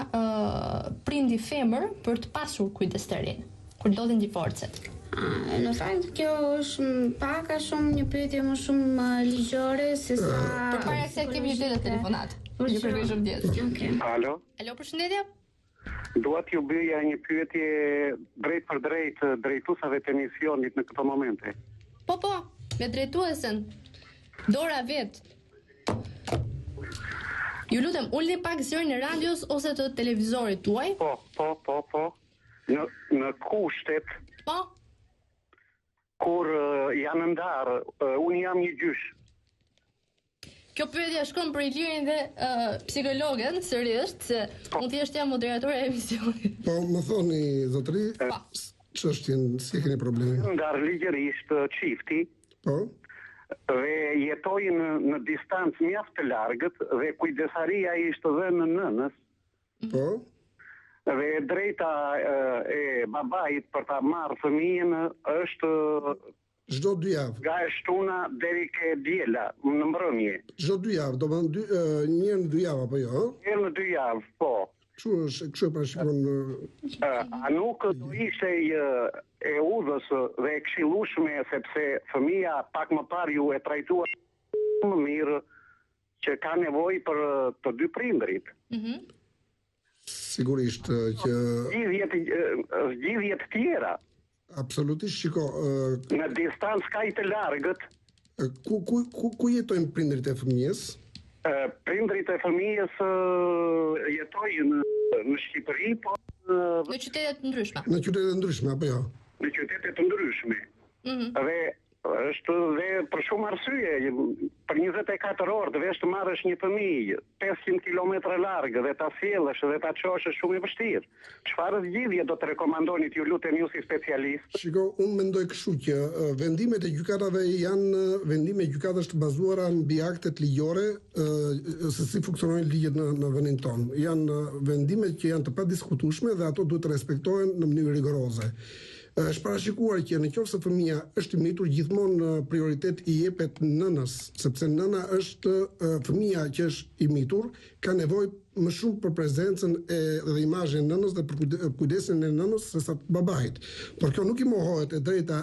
prindi femër për të pasur kujdestarin kur ndodhin divorcet. Në fakt kjo është pak a shumë një pyetje më shumë ligjore se sa përpara se kemi një telefonat. Ju kërkoj shumë ndjes. Alo, përshëndetje. Dua t'ju bëja një pyetje drejt për drejt drejtuesave të emisionit në këto momente. Po, me drejtuesen. Dora vet. Ju lutem, ulni pak zërin e radios ose të televizorit tuaj. Po. Në kushtet. Po. Kur janë ndarë, unë jam një gjysh. Kjo pyetje shkon për Ilirin dhe psikologën, sërish, se mund të jesh ja moderatore e emisionit. Po, më thoni, zotëri, çështjen, si keni problemi? Nga ligjërisht çifti, po, dhe jetojnë në distancë mjaft të largët dhe kujdesaria ishte dhënë në nënës. Po. Dhe drejta e babait për ta marrë fëmijën është çdo 2 javë. Nga e shtuna deri ke diela në mbrëmje. Çdo 2 javë, do të thonë një herë në 2 javë apo jo? Një herë në 2 javë, po. Kështu parashikon. A nuk do ishte e udhës dhe e këshillueshme sepse fëmia pak më parë ju e trajtua më mirë që ka nevojë për të dy prindrit. Sigurisht që zgjidhjet tjera. Absolutisht, shiko. Në distancë kaq të largët. Ku jetojnë prindrit e fëmijës? Prindrit e fëmijës jetojnë në Shqipëri, po në qytete të ndryshme. Në qytete të ndryshme apo jo? Në qytete të ndryshme. Dhe është dhe për shumë arsye, për 24 orë të vesh të marrësh një fëmijë 500 kilometra larg dhe ta sjellësh dhe ta çosh është shumë e vështirë. Çfarë zgjidhje do të rekomandonit ju lutem ju si specialist? Shiko, unë mendoj kështu që vendimet e gjykatave janë vendime gjykatash të bazuara mbi aktet ligjore, se si funksionojnë ligjet në vendin tonë. Janë vendimet që janë të padiskutueshme dhe ato duhet të respektohen në mënyrë rigoroze. Është parashikuar që nëse fëmia është i mitur, gjithmonë prioritet i jepet nënës, sepse nëna është fëmia që është i mitur, ka nevojë më shumë për prezencën dhe imazhin e nënës dhe për kujdesin e nënës sesa babait. Por kjo nuk i mohohet e drejta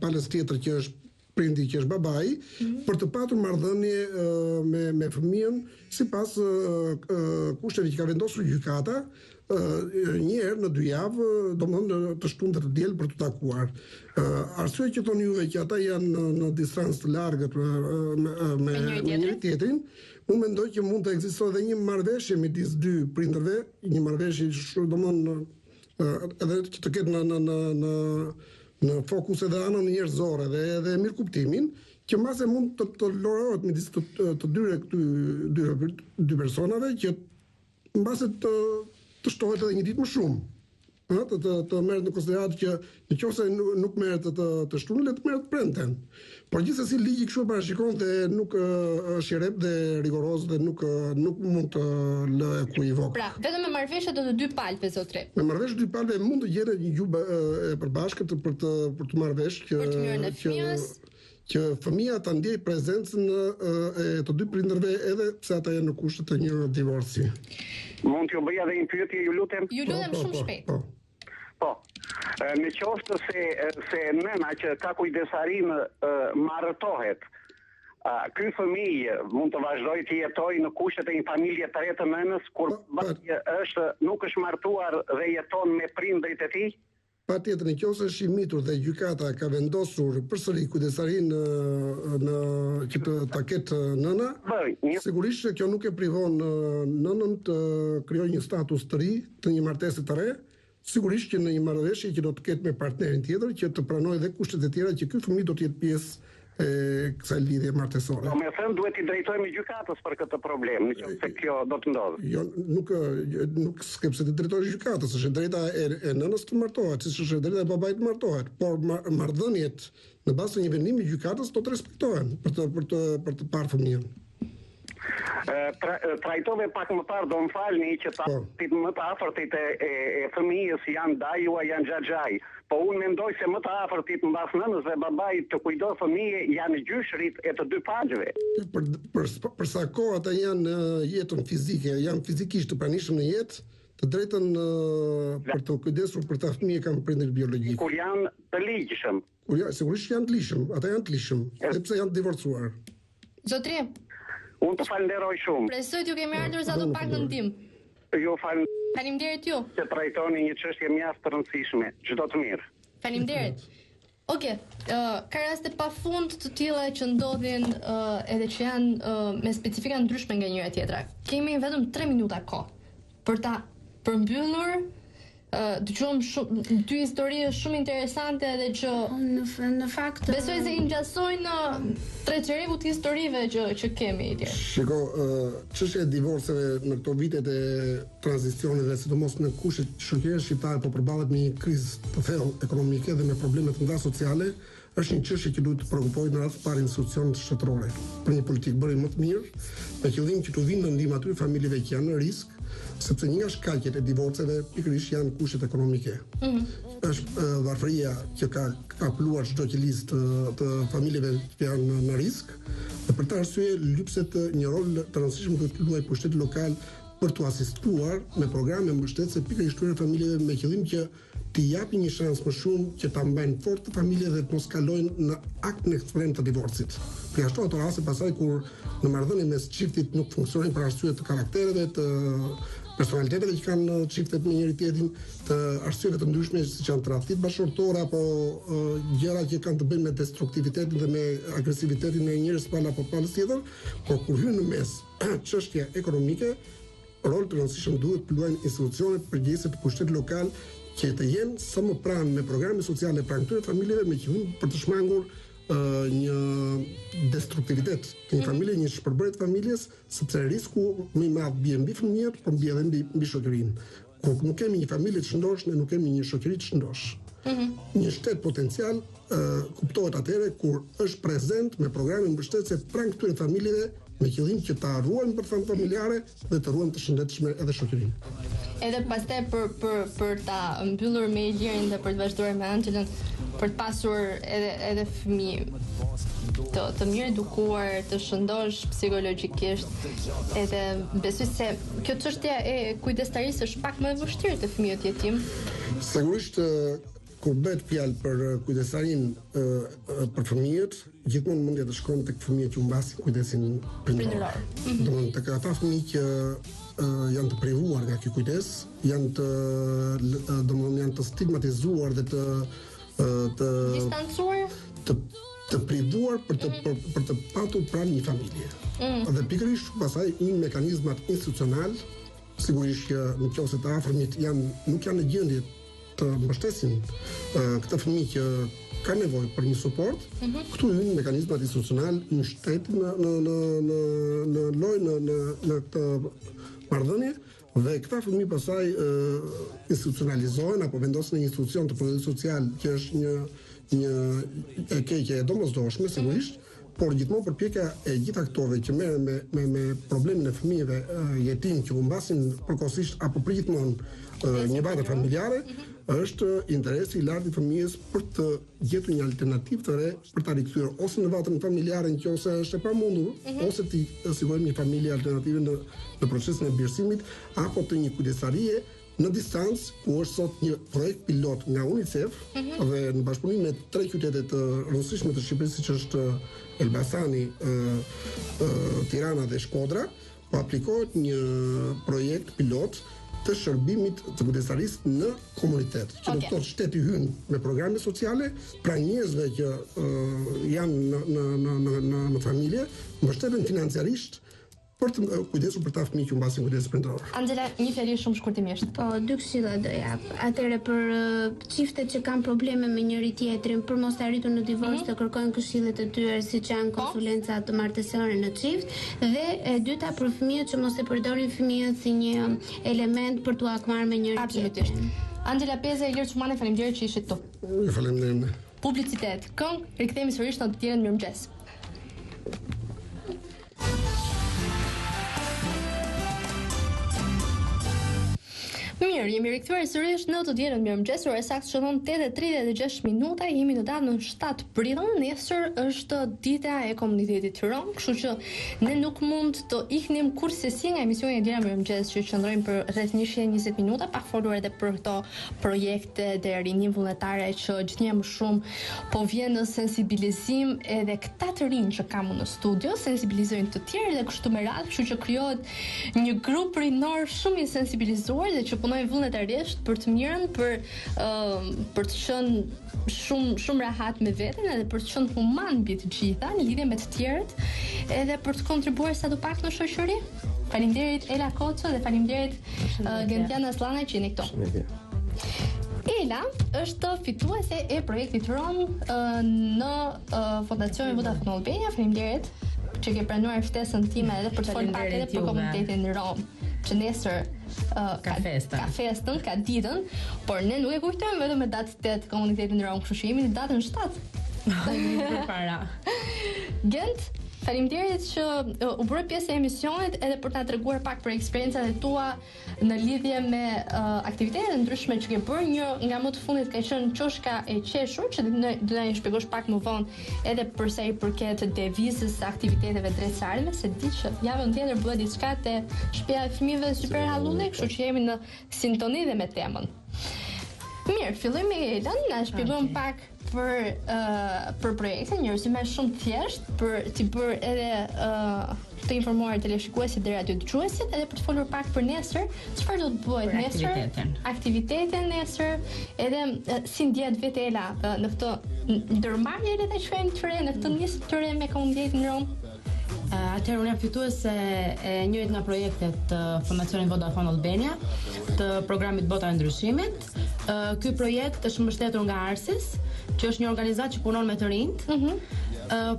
palës tjetër që është prindi që është babai, për të patur marrëdhënie me fëmijën sipas kushteve që ka vendosur gjykata, një herë në 2 javë, domethënë të shtunë të diel për të takuar. Arsye që thonë juve që ata janë në distancë të largët me njëri tjetrin, unë mendoj që mund të ekzistojë edhe një marrëveshje midis dy prindërve, një marrëveshje domethënë edhe që të ketë në fokus edhe anën njerëzore dhe edhe mirëkuptimin, që mbase mund të tolerohet midis të dy personave që mbase të shtohet edhe një ditë më shumë. Të merret në konsiderat që nëse nuk merret të shtunë, le të merret të premten. Por gjithsesi ligji kështu parashikon dhe nuk është i rrep dhe rigoroz dhe nuk mund të lë ekuivok. Pra, vetëm me marrëveshje të dy palëve zotri. Me marrëveshje të dy palëve mund të gjetë një gjuhë e përbashkët për të marrë vesh që fëmia ta ndjej prezencën e të dy prindërve edhe pse ata janë në kushte të një divorci. Mund t'ju bëj edhe një pyetje, ju lutem? Ju lutem shumë shpejt. Po. Në qoftë se nëna që ka kujdesarinë marrëtohet, ky fëmijë mund të vazhdojë të jetojë në kushtet e një familje të re të nënës kur nuk është martuar dhe jeton me prindrit e tij? Patjetër, nëse është i mitur dhe gjykata ka vendosur përsëri kujdesarinë që ta ketë nëna, sigurisht që kjo nuk e privon nënën të krijojë një status të ri, të një martese të re, sigurisht që në një marrëveshje që do të ketë me partnerin tjetër, që të pranojë dhe kushtet e tjera që ky fëmijë do të jetë pjesë e kësaj lidhje martesore. Do me thënë duhet i drejtojmë gjykatës për këtë problem, nëse kjo do të ndodhë. Jo, nuk skepse të drejtojë gjykatës, është drejta e nënës të martohet, siç është drejta e babait të martohet, por marrëdhëniet në bazë të një vendimi gjykatës do të respektohen për të parë fëmijën. Trajtove pak më parë, do më falni që më të afërtit e fëmijës janë dajua, janë xhaxhaj. Po unë mendoj se më të afërtit mbas nënës dhe babait të kujdoj fëmijë janë gjyshrit e të dy palëve. Për sa kohë ata janë jetën fizike, janë fizikisht të pranishëm në jetë, të drejtën për të kujdesur për ta fëmijë kanë prindër biologjik. Kur janë të ligjshëm. Sigurisht janë të ligjshëm, ata janë të ligjshëm, sepse janë divorcuar. Zotri, unë të falenderoj shumë. Presoj t'ju kemi ardhur sa do pak në ndihmë. Ju faleminderit ju. Që trajtoni një çështje mjaft të rëndësishme. Çdo të mirë. Faleminderit. Okej, ka raste pafund të tilla që ndodhin edhe që janë me specifika ndryshme nga njëra tjetra. Kemi vetëm 3 minuta kohë për ta përmbyllur dëgjojmë shumë dy histori shumë interesante edhe që në fakt besoj se i ngjasojnë treqeriku të historive që kemi atje. Shiko, çështja e divorceve në këto vitet e tranzicionit dhe sidomos në kushtet shoqërisë shqiptare po përballet me një krizë të thellë ekonomike dhe me probleme të mëdha sociale, është një çështje që duhet të shqetësojë në radhë parë institucionet shtetërore për një politikë bërë më të mirë, me qëllim që të vinë në ndihmë atyre familjeve që janë në risk, sepse një nga shkaqet e divorceve pikërisht janë kushtet ekonomike. Është varfëria që ka kapluar çdo qelizë të familjeve që janë në risk, dhe për të arsye lypset një rol të rëndësishëm duhet të luajë pushteti lokal për të asistuar me programe mbështetëse pikërisht këtyre familjeve me qëllim që t'i japi një shans më shumë që ta mbajnë fort të familje dhe të mos kalojnë në aktin ekstrem të divorcit. Përjashto ato raste pasaj kur në marrëdhënie mes çiftit nuk funksionojnë për arsye të karaktereve, të personaliteteve që kanë çiftet me njëri tjetrin, të arsyeve të ndryshme siç janë tradhtit bashkëtorë apo gjëra që kanë të bëjnë me destruktivitetin dhe me agresivitetin e njëri pala apo palës tjetër, por kur hyn në mes çështja ekonomike, rol të rëndësishëm duhet të luajnë institucionet përgjegjëse të pushtetit lokal që të jenë sa më pranë me programe sociale pranë këtyre familjeve me qëllim për të shmangur një destruktivitet të një familje, një shpërbërje të familjes, sepse risku më i madh bie mbi fëmijët, por bie edhe mbi shoqërinë. Kur nuk kemi një familje të shëndosh, ne nuk kemi një shoqëri të shëndosh. Një shtet potencial kuptohet atëherë kur është prezent me programe mbështetëse pranë këtyre familjeve me qëllim që ta ruajmë bërthan familjare dhe të ruajmë të shëndetshme edhe shoqërinë. Edhe pastaj për ta mbyllur me Ilirin dhe për të vazhduar me Angelën, për të pasur edhe fëmijë të mirë edukuar, të shëndosh psikologjikisht, edhe besoj se kjo çështje e kujdestarisë është pak më e vështirë te fëmijët jetim. Sigurisht kur bëhet fjalë për kujdestarinë për fëmijët, gjithmonë mundja të shkon tek fëmijët që humbasin kujdesin prindëror. Domthonë tek ata fëmijë që janë të privuar nga ky kujdes, janë të stigmatizuar dhe të distancuar, të privuar për të patur pranë një familje. Dhe pikërisht pastaj një mekanizmat institucional, sigurisht që nëse të afërmit nuk janë në gjendje të mbështesin këtë fëmijë që ka nevojë për një suport, këtu hyn mekanizmat institucional në shtet në lojë në këtë marrëdhënie dhe këta fëmijë pastaj institucionalizohen apo vendosen në një institucion të protektës social që është një e keqe e domosdoshme sigurisht, por gjithmonë përpjekja e gjithë aktorëve që merren me problemin e fëmijëve jetim që humbasin përkohësisht apo përgjithmonë një vajte familjare, është interesi i lartë i fëmijës për të gjetur një alternativë të re për ta rikthyer ose në vatën familjare nëse është e pamundur, ose të sigurojmë një familje alternative në procesin e birësimit apo të një kujdestarie në distancë, ku është sot një projekt pilot nga UNICEF dhe në bashkëpunim me 3 qytete të rëndësishme të Shqipërisë, siç është Elbasani, Tirana dhe Shkodra, po aplikohet një projekt pilot të shërbimit të kujdestarisë në komunitet. Që do të thotë shteti hyn me programe sociale, pra njerëzve që janë në familje, mbështeten financiarisht për të kujdesur për ta fëmijë që humbasin kujdesin prindëror. Angela, një fjali shumë shkurtimisht. Po, dy këshilla do jap. Atëherë për çiftet që kanë probleme me njëri tjetrin për mos të arritur në divorc të kërkojnë këshillet e tyre siç janë konsulenca të martësore në çift, dhe e dyta për fëmijët që mos e përdorin fëmijët si një element për t'u akmarrë me njëri tjetrin. Angela Peza, Ilir Çumane, faleminderit që ishit këtu. Faleminderit. Publicitet, këngë, rikthehemi sërish në të tjerën mirëmëngjes. Mirë, jemi rikthyer sërish në të dielën mirëmëngjes, ora saktë shkon 8:36 minuta, jemi në datën 7 prill, nesër është dita e komunitetit Tiranë, kështu që ne nuk mund të iknim kurse si nga emisioni e dielën mirëmëngjes që qëndrojmë për rreth 120 minuta, pa folur edhe për këto projekte dhe rinim vullnetare që gjithnjë më shumë po vjen në sensibilizim, edhe këta të rinj që kam në studio sensibilizojnë të tjerë dhe kështu me radhë, kështu që krijohet një grup rinor shumë i sensibilizuar dhe që punojnë vullnetarisht për të mirën, për të qenë shumë rahat me veten, edhe për të qenë human mbi të gjitha në lidhje me të tjerët, edhe për të kontribuar sadopak në shoqëri. Faleminderit Ela Koço dhe faleminderit Gentiana Slana që jeni këtu. Ela është fituese e projektit Rom në Fondacionin Vodafone Albania. Faleminderit që ke pranuar ftesën time edhe për të folur pak edhe për komunitetin Rom, që nesër ka festën, ka ditën, por ne nuk e kujtojmë vetëm me datë 8 komunitetin Rom, kështu që jemi në datën 7. Përpara. Gent, faleminderit që u bërë pjesë e emisionit edhe për ta treguar pak për eksperiencat e tua në lidhje me aktivitetet ndryshme që ke bërë. Një nga më të fundit ka qenë Qoshka e Qeshur, që do na shpjegosh pak më vonë edhe për sa i përket devizës së aktiviteteve drejtësarëve, se di që javën tjetër bëhet diçka te shtëpia e fëmijëve Super Hallulle, kështu që jemi në sintoni dhe me temën. Mirë, fillojmë me Elën, na shpjegon pak për projektin, një rezume shumë thjesht për t'i bërë edhe të informuar teleshikuesit dhe radiodëgjuesit, edhe për të folur pak për nesër, çfarë do të bëhet nesër, aktivitetin nesër, edhe si ndjet vetë Ela në këtë ndërmarrje edhe çfarë të re, në këtë nismë të re me komunitetin Rom. Atëherë unë jam fituese e njëjtë nga projektet të Fondacionit Vodafone Albania, të programit Bota e Ndryshimit. Ky projekt është mbështetur nga Arsis, që është një organizatë që punon me të rinjt.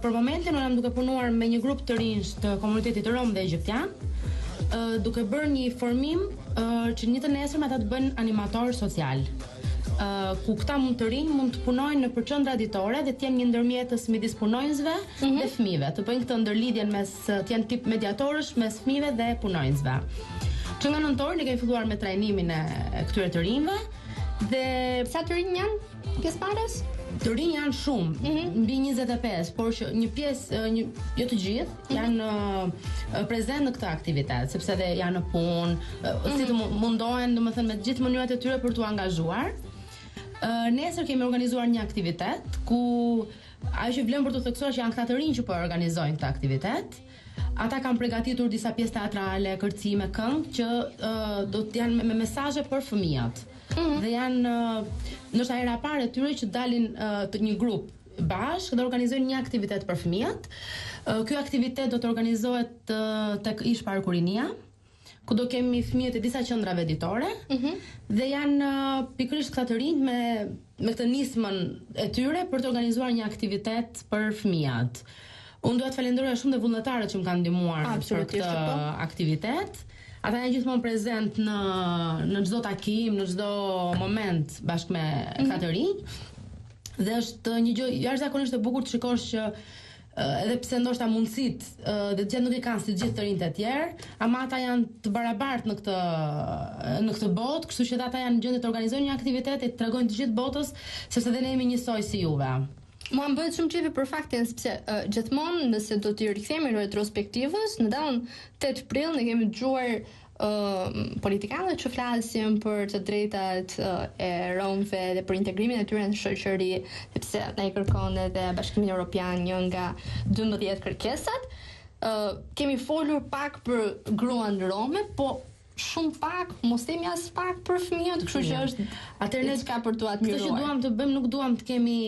Për momentin unë jam duke punuar me një grup të rinj të komunitetit rom dhe egjiptian, duke bërë një formim që një të nesër ata të bëjnë animator social. Ku këta mund të rinj mund të punojnë në qendra ditore dhe të jenë një ndërmjetës midis punonjësve dhe fëmijëve, të bëjnë këtë ndërlidhjen mes, të jenë tip mediatorësh mes fëmijëve dhe punonjësve. Që nga nëntor ne kemi filluar me trajnimin e këtyre të rinjve dhe sa të rinj janë pjesëmarrës? Të rinj janë shumë, mbi 25, por që një pjesë, jo të gjithë, janë prezent në këtë aktivitet, sepse dhe janë në punë, si të mundohen, domethënë me të gjithë mënyrat e tyre për t'u angazhuar. Nesër kemi organizuar një aktivitet ku ajo që vlen për të theksuar që janë këta të rinj që po organizojnë këtë aktivitet. Ata kanë përgatitur disa pjesë teatrale, kërcime, këngë që do të janë me mesazhe për fëmijët. Dhe janë ndoshta hera e parë e tyre që dalin të një grup bashkë dhe organizojnë një aktivitet për fëmijët. Ky aktivitet do të organizohet tek Ish Parkurinia, ku do kemi fëmijët e disa qendrave ditore dhe janë pikërisht këta të rinj me këtë nismën e tyre për të organizuar një aktivitet për fëmijët. Unë dua të falenderoj shumë dhe vullnetarët që më kanë ndihmuar për këtë aktivitet. Ata janë gjithmonë prezent në çdo takim, në çdo moment bashkë me këta të rinj. Dhe është një gjë jashtëzakonisht e bukur të shikosh që edhe pse ndoshta mundësitë dhe gjë nuk i kanë si gjithë të rinjt e tjerë, ama ata janë të barabartë në këtë botë, kështu që ata janë në gjendje të organizojnë një aktivitet e të tregojnë të gjithë botës sepse ne jemi njësoj si juve. Mua më bëhet shumë qefi për faktin sepse gjithmonë nëse do t'i rikthehemi retrospektivës, në datën 8 prill ne kemi dëgjuar politikanët që flasin për të drejtat e romëve dhe për integrimin e tyre në shoqëri, sepse ne i kërkon edhe Bashkimi Evropian një nga 12 kërkesat. Kemi folur pak për gruan rome, po shumë pak, mos themi as pak për fëmijët, kështu që është atëherë diçka për tu admiruar. Këtë që duam të bëjmë, nuk duam të kemi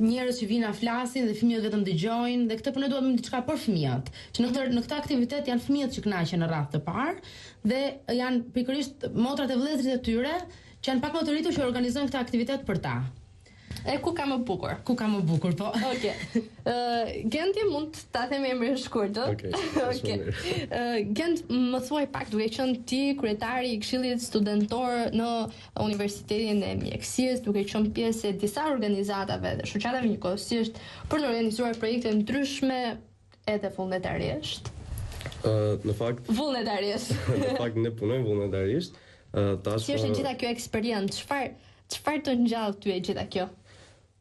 njerëz që vinë flasin dhe fëmijët vetëm dëgjojnë, dhe këtë po ne duam të bëjmë diçka për fëmijët. Që në këtë aktivitet janë fëmijët që kënaqen në radhë të parë dhe janë pikërisht motrat e vëllezërit e tyre që janë pak më të rritur që organizojnë këtë aktivitet për ta. E ku ka më bukur? Ku ka më bukur, po. Okej. Genti mund ta them emrin shkurt, ë? Okej. Gent, më thuaj pak, duke qenë ti kryetari i Këshillit Studentor në Universitetin e Mjekësisë, duke qenë pjesë e disa organizatave dhe shoqatave njëkohësisht për të organizuar projekte ndryshme edhe vullnetarisht. Në fakt ne punojmë vullnetarisht. Si është gjitha kjo eksperiencë? Çfarë të ngjall ty e gjitha kjo?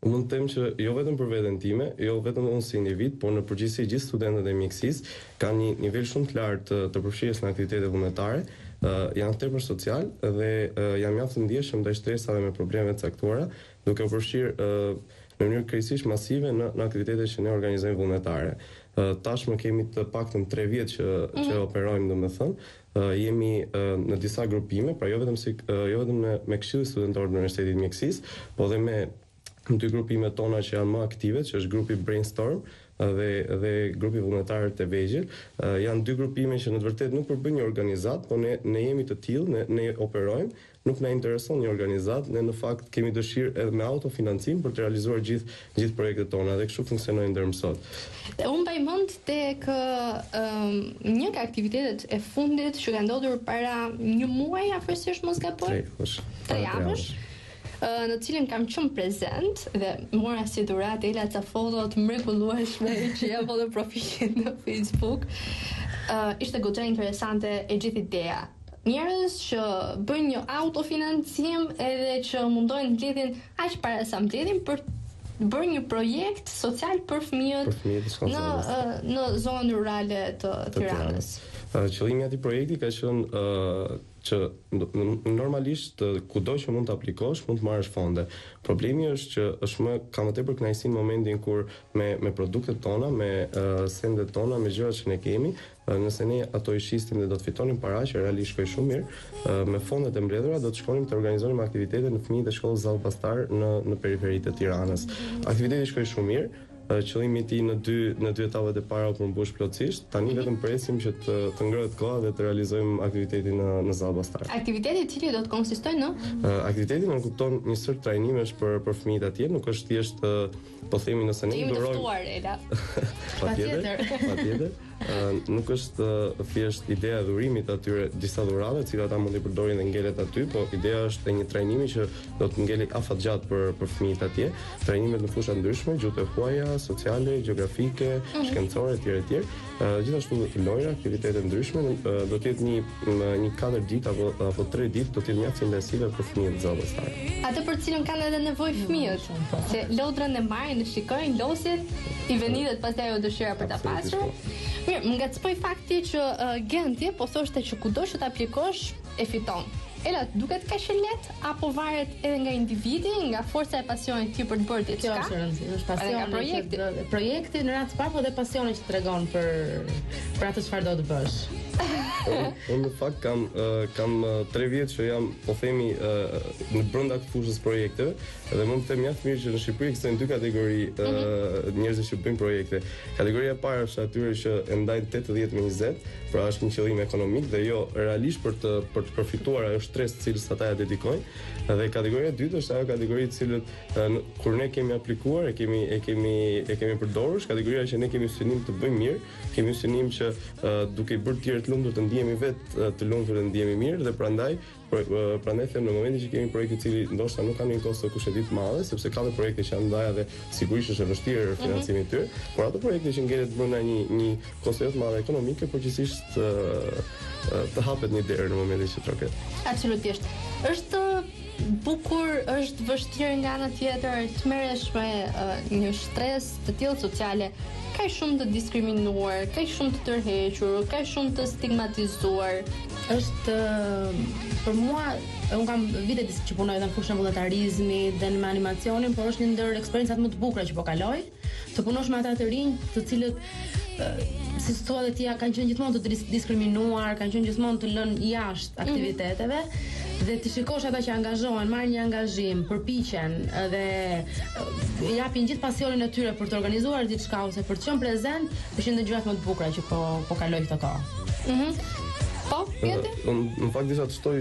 Mund të them që jo vetëm për veten time, jo vetëm unë si individ, por në përgjithësi gjithë studentët e mjekësisë kanë një nivel shumë të lartë të përfshirjes në aktivitete vullnetare, janë tepër social dhe janë mjaft të ndjeshëm ndaj stresave me probleme të caktuara, duke u përfshirë në mënyrë krejtësisht masive në aktivitetet që ne organizojmë vullnetare. Tashmë kemi të paktën 3 vjet që operojmë, domethënë, jemi në disa grupime, pra jo vetëm me Këshillin Studentor të Universitetit të Mjekësisë, po edhe me dy grupimet tona që janë më aktive, që është grupi Brainstorm, dhe grupi vullnetarë të vegjël. Janë dy grupime që në të vërtetë nuk përbëjnë një organizat, po ne jemi të tillë, ne operojmë, nuk na intereson një organizat, ne në fakt kemi dëshirë edhe me autofinancim për të realizuar gjithë projektet tona dhe kështu funksionojnë deri më sot. Unë mbaj mend tek një nga aktivitetet e fundit që ka ndodhur para një muaji afërsisht mos gaboj. 3 javësh. Në cilin kam qenë prezent dhe mora si dhuratë Ela ca foto të mrekullueshme që ja vë profilin në Facebook. Ishte goxha interesante e gjithë ideja. Njerëz që bëjnë një autofinancim edhe që mundojnë të mbledhin aq para sa mbledhin për bërë një projekt social për fëmijët në zonën rurale të Tiranës. Qëllimi i atij projekti ka qenë që normalisht kudo që mund të aplikosh, mund të marrësh fonde. Problemi është që është kam më tepër kënaqësi në momentin kur me produktet tona, me sendet tona, me gjërat që ne kemi, nëse ne ato i shistim dhe do të fitonim para që realisht shkoj shumë mirë, me fondet e mbledhura do të shkonim të organizonim aktivitete në fëmijët e shkollës Zall Pastar në periferitë të Tiranës. Aktiviteti shkoi shumë mirë. Qëllimi i tij në dy etapat e para u përmbush plotësisht. Tani vetëm presim që të ngrohet koha dhe të realizojmë aktivitetin në Zall Pastar. Aktiviteti i cili do të konsistojë në? Aktiviteti nuk kupton një sër trajnimesh për fëmijët atje, nuk është thjesht po themi nëse ne durojmë. Patjetër. Nuk është thjesht ideja e dhurimit atyre disa dhurave, të cilat ata mund t'i përdorin dhe ngelet aty, po ideja është e një trajnimi që do të ngelej afatgjatë për fëmijët atje, trajnimet në fusha ndryshme, gjuhë e huaja, sociale, gjeografike, shkencore etj. Gjithashtu lojra, aktivitete ndryshme, do të jetë një 4 ditë apo 3 ditë do të jetë mjaft intensive për fëmijët të Zall Pastar. Atë për cilën kanë edhe nevojë fëmijët, se lodrën e marrin, e shikojnë, losin, i venidet pastaj ajo dëshira për ta pasur. Mirë, më ngacmoi fakti që Genti po thoshte që kudo që ta aplikosh e fiton. Ela, duket kaq e lehtë apo varet edhe nga individi, nga forca e pasionit ti për të bërë diçka? Kjo është rëndësishme, është pasioni. Projekti në radhë të parë, po dhe pasioni që tregon për atë çfarë do të bësh. Unë në fakt kam 3 vjet që jam, po themi, në brenda këtë fushës projekteve, dhe mund të them mjaft mirë që në Shqipëri ekzistojnë 2 kategori njerëz që bëjnë projekte. Kategoria e parë është atyre që e ndajnë 80-20, pra është një qëllim ekonomik dhe jo realisht për të përfituar ajo stres të cilës ata ja dedikojnë. Dhe kategoria e dytë është ajo kategori të cilët kur ne kemi aplikuar, e kemi përdorur, kategoria që ne kemi synim të bëjmë mirë, kemi synim që duke i bërë të tjerë të lumtur të ndihemi vetë të lumtur dhe ndihemi mirë dhe prandaj them në momentin që kemi projekt i cili ndoshta nuk ka një kosto kushtetit të madhe, sepse ka dhe projekte që janë ndaja dhe sigurisht është e vështirë financimi i tyre, por ato projekte që ngelet brenda një kosto të madhe ekonomike, përgjithsisht të hapet një derë në momentin që troket. Absolutisht. Është bukur, është vështirë nga ana tjetër të merresh me një stres të tillë sociale, kaq shumë të diskriminuar, kaq shumë të tërhequr, kaq shumë të stigmatizuar. Është për mua, unë kam vite që punoj edhe në fushën e vullnetarizmit dhe në animacionin, por është një ndër eksperiencat më të bukura që po kaloj, të punosh me ata të rinj, të cilët si thua dhe tia kanë qenë gjithmonë të diskriminuar, kanë qenë gjithmonë të lënë jashtë aktiviteteve dhe ti shikosh ata që angazhohen, marrin një angazhim, përpiqen dhe japin gjithë pasionin e tyre për të organizuar diçka ose për të qenë prezent, është një ndër gjërat më të bukura që po kaloj këtë kohë. Po, pjete? Në fakt disha të shtoj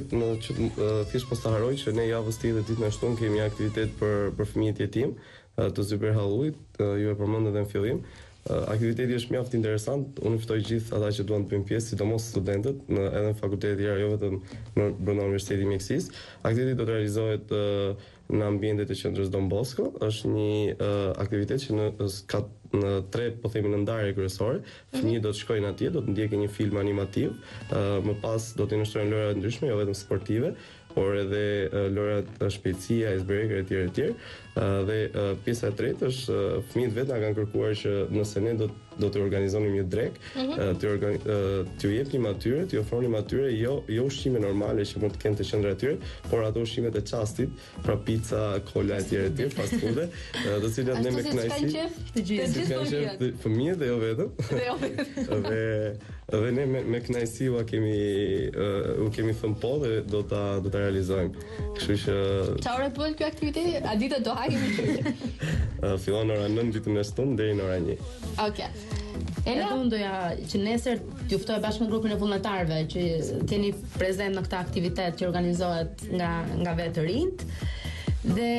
thjesht pas të haroj që ne javës tjetër ditën e shtunë kemi aktivitet për fëmijët jetim të Zyber Halluit, ju e përmendë edhe në fillim. Aktiviteti është mjaft interesant, unë ftoj gjithë ata që duan të bëjnë pjesë, sidomos studentët, edhe në fakultetet tjera, jo vetëm në brenda Universitetit Mjekësisë. Aktiviteti do të realizohet në ambientet e qendrës Don Bosco, është një aktivitet që ka në 3, po themi, në ndarje kryesore. Fëmijët do të shkojnë atje, do të ndjekin një film animativ, më pas do të illustrojnë lojra të ndryshme, jo vetëm sportive, por edhe lojrat shpejtësia, icebreaker etj. Dhe pjesa e tretë është fëmijët vetë na kanë kërkuar që nëse ne do të organizonim një drek, t'ju jepnim atyre, t'ju ofronim atyre jo ushqime normale që mund të kenë të qendra atyre, por ato ushqimet e çastit, pra pica, kola etj, fast food, të cilat ne me kënaqësi të gjithë fëmijët dhe jo vetëm. Dhe ne me kënaqësi u kemi thënë po dhe do ta realizojmë. Kështu që çfarë ore bëhet ky aktiviteti? A ditë do hakemi qytet? Fillon ora 9 ditën e shtunë deri në ora 1. Okej. Ela unë doja që nesër t'ju ftoj bashkë me grupin e vullnetarëve që keni prezent në këtë aktivitet që organizohet nga vetë të rinjt. Dhe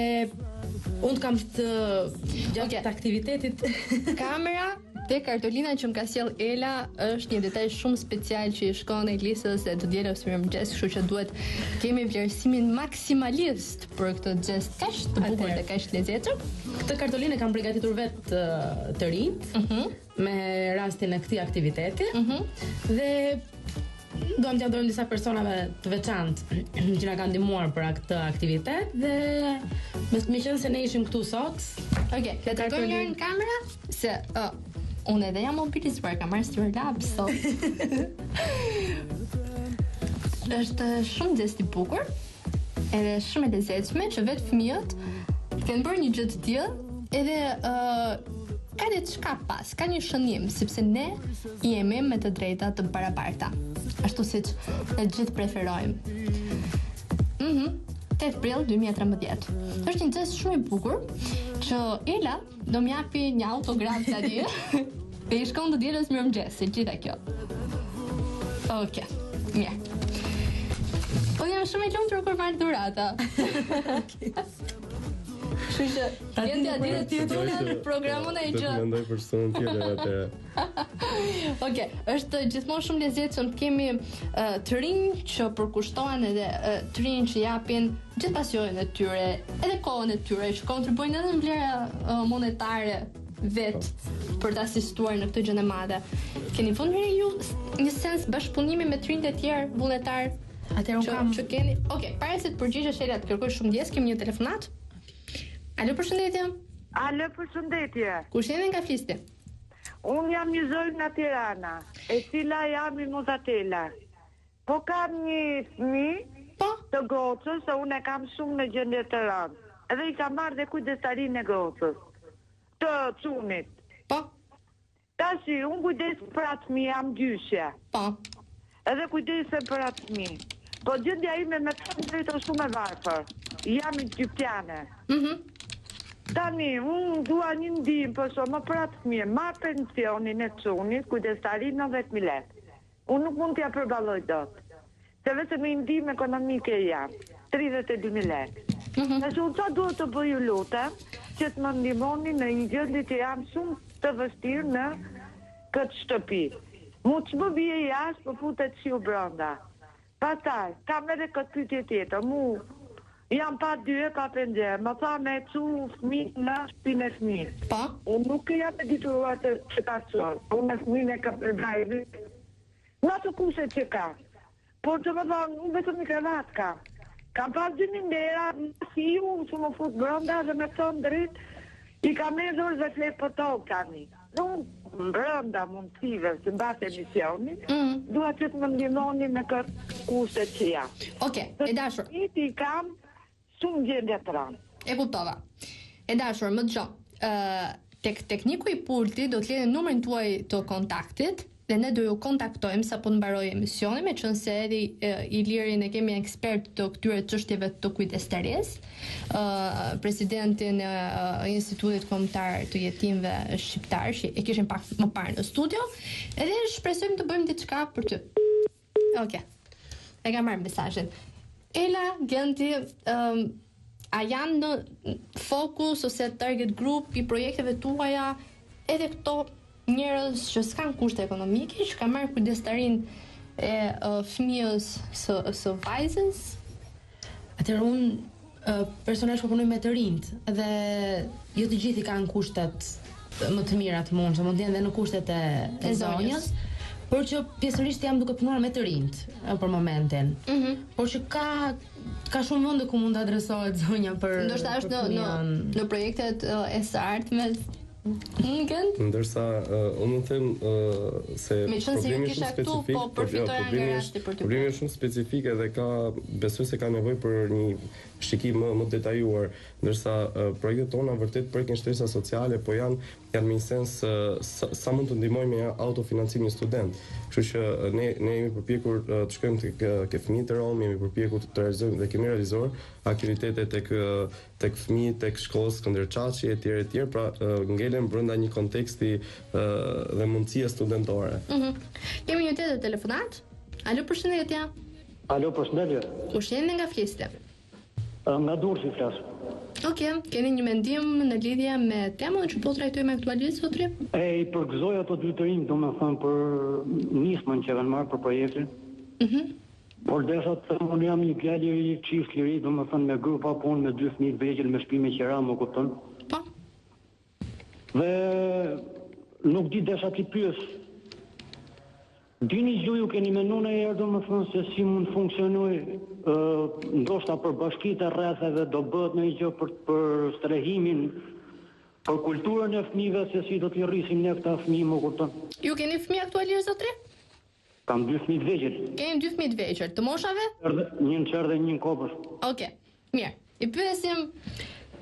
unë kam gjatë të aktivitetit kamera te kartolina që më ka sjell Ela është një detaj shumë special që i shkon Elisës e të dielës mirëmëngjes, kështu që duhet kemi vlerësimin maksimalist për këtë gest kaq të bukur dhe kaq lezetshëm. Këtë kartolinë kam përgatitur vetë të rinjt me rastin e këtij aktiviteti. Dhe duam t'ia dhurojmë disa personave të veçantë që na kanë ndihmuar për këtë aktivitet dhe me qenë se ne ishim këtu sot. Okej, le të tregoj njërin në kamera se unë edhe jam mobilizuar, kam marrë Stewardlab sot. Është shumë gest i bukur, edhe shumë e lezetshme që vetë fëmijët kanë bërë një gjë të tillë, edhe ka diçka pas, ka një shënim, sepse ne jemi me të drejta të barabarta, ashtu siç ne gjithë preferojmë. 8 prill 2013. Është një gest shumë i bukur që Ela do më japi një autograf tani. Dhe i shkon të dielës mirëmëngjes, gjitha kjo. Okej. Mirë. Po jam shumë e lumtur kur marr dhurata. Kështu që jeni aty tjetër programon ai gjë. Mendoj për sonën tjetër atë. Okej, është gjithmonë shumë lezetshëm të kemi të rinj që përkushtohen edhe të rinj që japin gjithë pasionin e tyre, edhe kohën e tyre, që kontribuojnë edhe në vlera monetare vetë për të asistuar në këtë gjë të madhe. Keni vënë ju një sens bashkëpunimi me të rinjt e tjerë vullnetar? Atëherë unë kam që keni. Okej, para se të përgjigjesh Ela, të kërkoj shumë ndjes, kemi një telefonat. Alo, përshëndetje. Alo, përshëndetje. Kush jeni nga flisni? Unë jam një zoj nga Tirana, e cila jam i Mozatela. Po kam një fëmijë të gocës, se unë e kam shumë në gjendje të rëndë. Edhe i kam marrë dhe kujdestarinë e gocës, të çunit. Po. Tashi, unë kujdes për atë fëmijë, jam gjyshja. Po. Edhe kujdesem për atë fëmijë. Po gjendja ime me të drejtë shumë e varfër. Jam egyptiane. Tani, unë dua një ndihmë për shumë për atë fëmijë, marr pensionin e çunit, kujdestarinë 90.000 lekë. Unë nuk mund t'ja përballoj dot. Se vetëm një ndihmë ekonomike jam, 32.000 lekë. Nëse unë qa duhet të bëj, ju lutem, që të më ndihmoni në një gjendje që jam shumë të vështirë në këtë shtëpi. Mu që më bie jashtë, për futet qiu brenda. Pastaj, kam edhe këtë pyetje tjetër, mu jam pa dy pa penxer, më tha me çu fëmijë në shtëpinë e fëmijës. Po. Unë nuk e jam e dituruar të qëtacion, unë fëmijën e ka përdajri. Në atë kushe që ka. Por që më thonë, unë vetëm një krevat ka. Kam pas dy një ndera, si ju, që më fut brenda dhe me thonë dritë, i ka me dhurë dhe fletë për tokë tani. Unë brenda mundësive, që mbas emisioni, dua që të më ndihmoni me këtë kushe që jam. Okej, e dashur. I kam shumë gjendje të rëndë. E kuptova. E dashur, më dëgjoj. Tek tekniku i pultit do të lënë numrin tuaj të kontaktit dhe ne do ju kontaktojmë sapo të mbarojë emisioni, meqense edhe Ilirin e kemi ekspert të këtyre çështjeve të kujdestarisë, presidentin e Institutit Kombëtar të Jetimëve Shqiptar, që e kishin pak më parë në studio, edhe shpresojmë të bëjmë diçka për ty. Okej. E kam marrë mesazhin. Ela, Genti, a janë në fokus ose target group i projekteve tuaja edhe këto njerëz që s'kan kushte ekonomike, që kanë marrë kujdestarinë e fëmijës së vajzës? Atëherë unë personalisht po punoj me të rinjt dhe jo të gjithë i kanë kushtet më të mira të mundshme, mund të jenë edhe në kushtet e zonjës. Por që pjesërisht jam duke punuar me të rinjt për momentin. Por që ka shumë vende ku mund të adresohet zonja për ndoshta është në projektet e së ardhmes. Ndërsa unë them se problemi është specifik, po përfitoja nga rasti për ty. Problemi është shumë specifik dhe besoj se ka nevojë për një shikim më detajuar, ndërsa projektet tona vërtet prekin shtresa sociale, po janë me një sens sa mund të ndihmojmë me autofinancimin student. Kështu që ne jemi përpjekur të shkojmë tek fëmijët e Rom, jemi përpjekur të realizojmë dhe kemi realizuar aktivitete tek fëmijët, tek shkolla Skënderçaçi etj, pra ngelen brenda një konteksti dhe mundësie studentore. Kemi një tjetër telefonat. Alo, përshëndetje. Alo, përshëndetje. Kush jeni nga fliste? Nga Durrësi flas. Okej, keni një mendim në lidhje me temën që po trajtojmë aktualisht sotri? I përgëzoj ato dy të rinj, domethënë për nismën që kanë marrë për projektin. Por desha të them, unë jam një djalë i çift i ri, domethënë me grupa punë, me 2 fëmijë të vegjël, me shtëpi me qira, më kupton? Po. Dhe nuk di desha ti pyes. Dini ju keni menuar në herë domethënë se si mund funksionoj ndoshta për bashkitë e rrethave do bëhet në gjë për strehimin, për kulturën e fëmijëve, se si do t'i rrisim ne këta fëmijë, më kupton? Ju keni fëmijë aktualisht zotri? Kam 2 fëmijë të vegjël. Keni 2 fëmijë të vegjël, të moshave? Një në qerë dhe një në kopër. Okej, mirë. I pyesim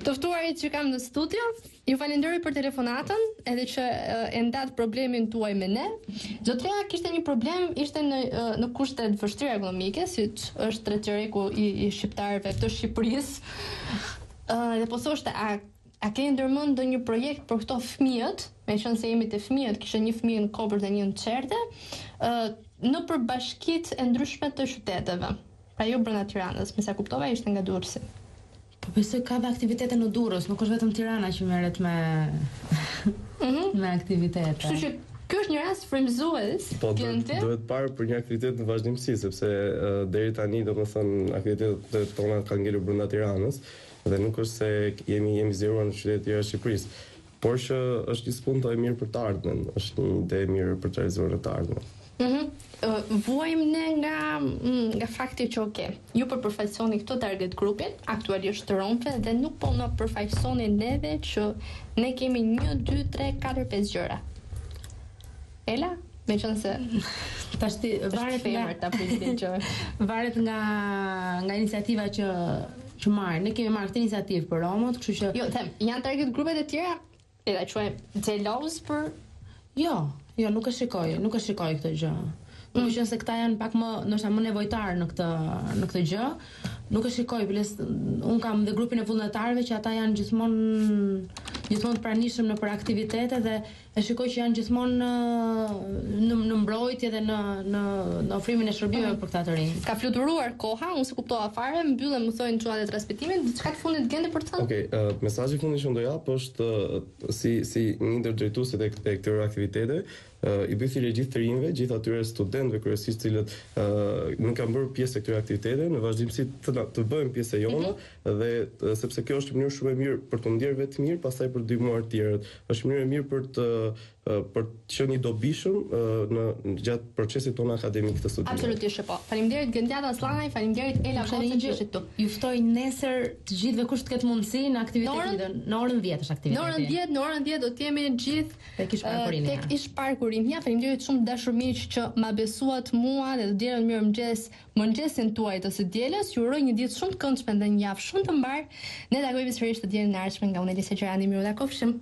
të ftuarit që kam në studio. Ju falenderoj për telefonatën, edhe që e ndat problemin tuaj me ne. Zotria kishte një problem, ishte në kushte të vështira ekonomike, siç është tretëreku i shqiptarëve të Shqipërisë. Dhe po thoshte, a keni ndërmend ndonjë projekt për këto fëmijët, meqense jemi te fëmijët, kishte një fëmijë në Kopër dhe një në Çerte, në përbashkitë e ndryshme të qyteteve. Pra jo brenda Tiranës, me sa kuptova ishte nga Durrësi. Po besoj ka dhe aktivitete në Durrës, nuk është vetëm Tirana që merret me me aktivitete. Kështu që ky është një rast frymëzues. Po duhet parë për një aktivitet në vazhdimsi, sepse deri tani domethënë aktivitetet tona kanë ngelur brenda Tiranës dhe nuk është se jemi zgjeruar në qytete të tjera të Shqipërisë, por që është një spunt e mirë për të ardhmen, është një ide e mirë për të realizuar në të ardhmen. Vuajmë ne nga fakti që ju përfaqësoni këtë target grupin, aktualisht të romëve, dhe nuk po në përfaqësoni neve që ne kemi 1, 2, 3, 4, 5 gjëra. Ela? Me qënë se tashti varet nga iniciativa që marrë. Ne kemi marrë këtë iniciativë për romët, kështu që jo, janë target grupet e tjera? E da quajmë xeloz për Jo, nuk e shikoj këtë gjë. Nuk qenë se këta janë pak më nevojtarë në këtë gjë. Nuk e shikoj, unë kam dhe grupin e vullnetarëve që ata janë gjithmonë të pranishëm në për aktivitete dhe e shikoj që janë gjithmonë në mbrojtje dhe në ofrimin e shërbimeve për këta të rinj. Ka fluturuar koha, unë se kuptova fare, mbyllem më thojnë çuat e transmetimin, çka të fundit gjende për të thënë? Okej, mesazhi i fundit që do jap është si një ndër drejtuesit e këtyre aktivitete, i bëj thirrje gjithë të rinjve, gjithë atyre studentëve kryesisht cilët nuk kanë bërë pjesë e këtyre aktiviteteve, në vazhdimsi të bëjmë pjesë e jona dhe sepse kjo është mënyrë shumë e mirë për të ndjerë vetë mirë, pastaj për të ndihmuar të tjerët. Është mënyrë e mirë për të qenë i dobishëm gjatë procesit tonë akademik të studimit. Absolutisht po. Faleminderit Gëndjata Slanaj, faleminderit Ela Koca që ishit këtu. Ju ftoj nesër të gjithëve kush të ketë mundësi në aktivitetin në orën 10 është aktiviteti. Në orën 10 do të jemi gjithë tek Ish Parku Rinja. Faleminderit shumë dashur miq që ma besuat mua dhe të djerën mëngjesin tuaj të së dielës. Ju uroj një ditë shumë të këndshme dhe një javë shumë të mbar. Ne takojmë sërish të dielën e ardhshme nga unë Elisa Gjirani. Miru takofshim.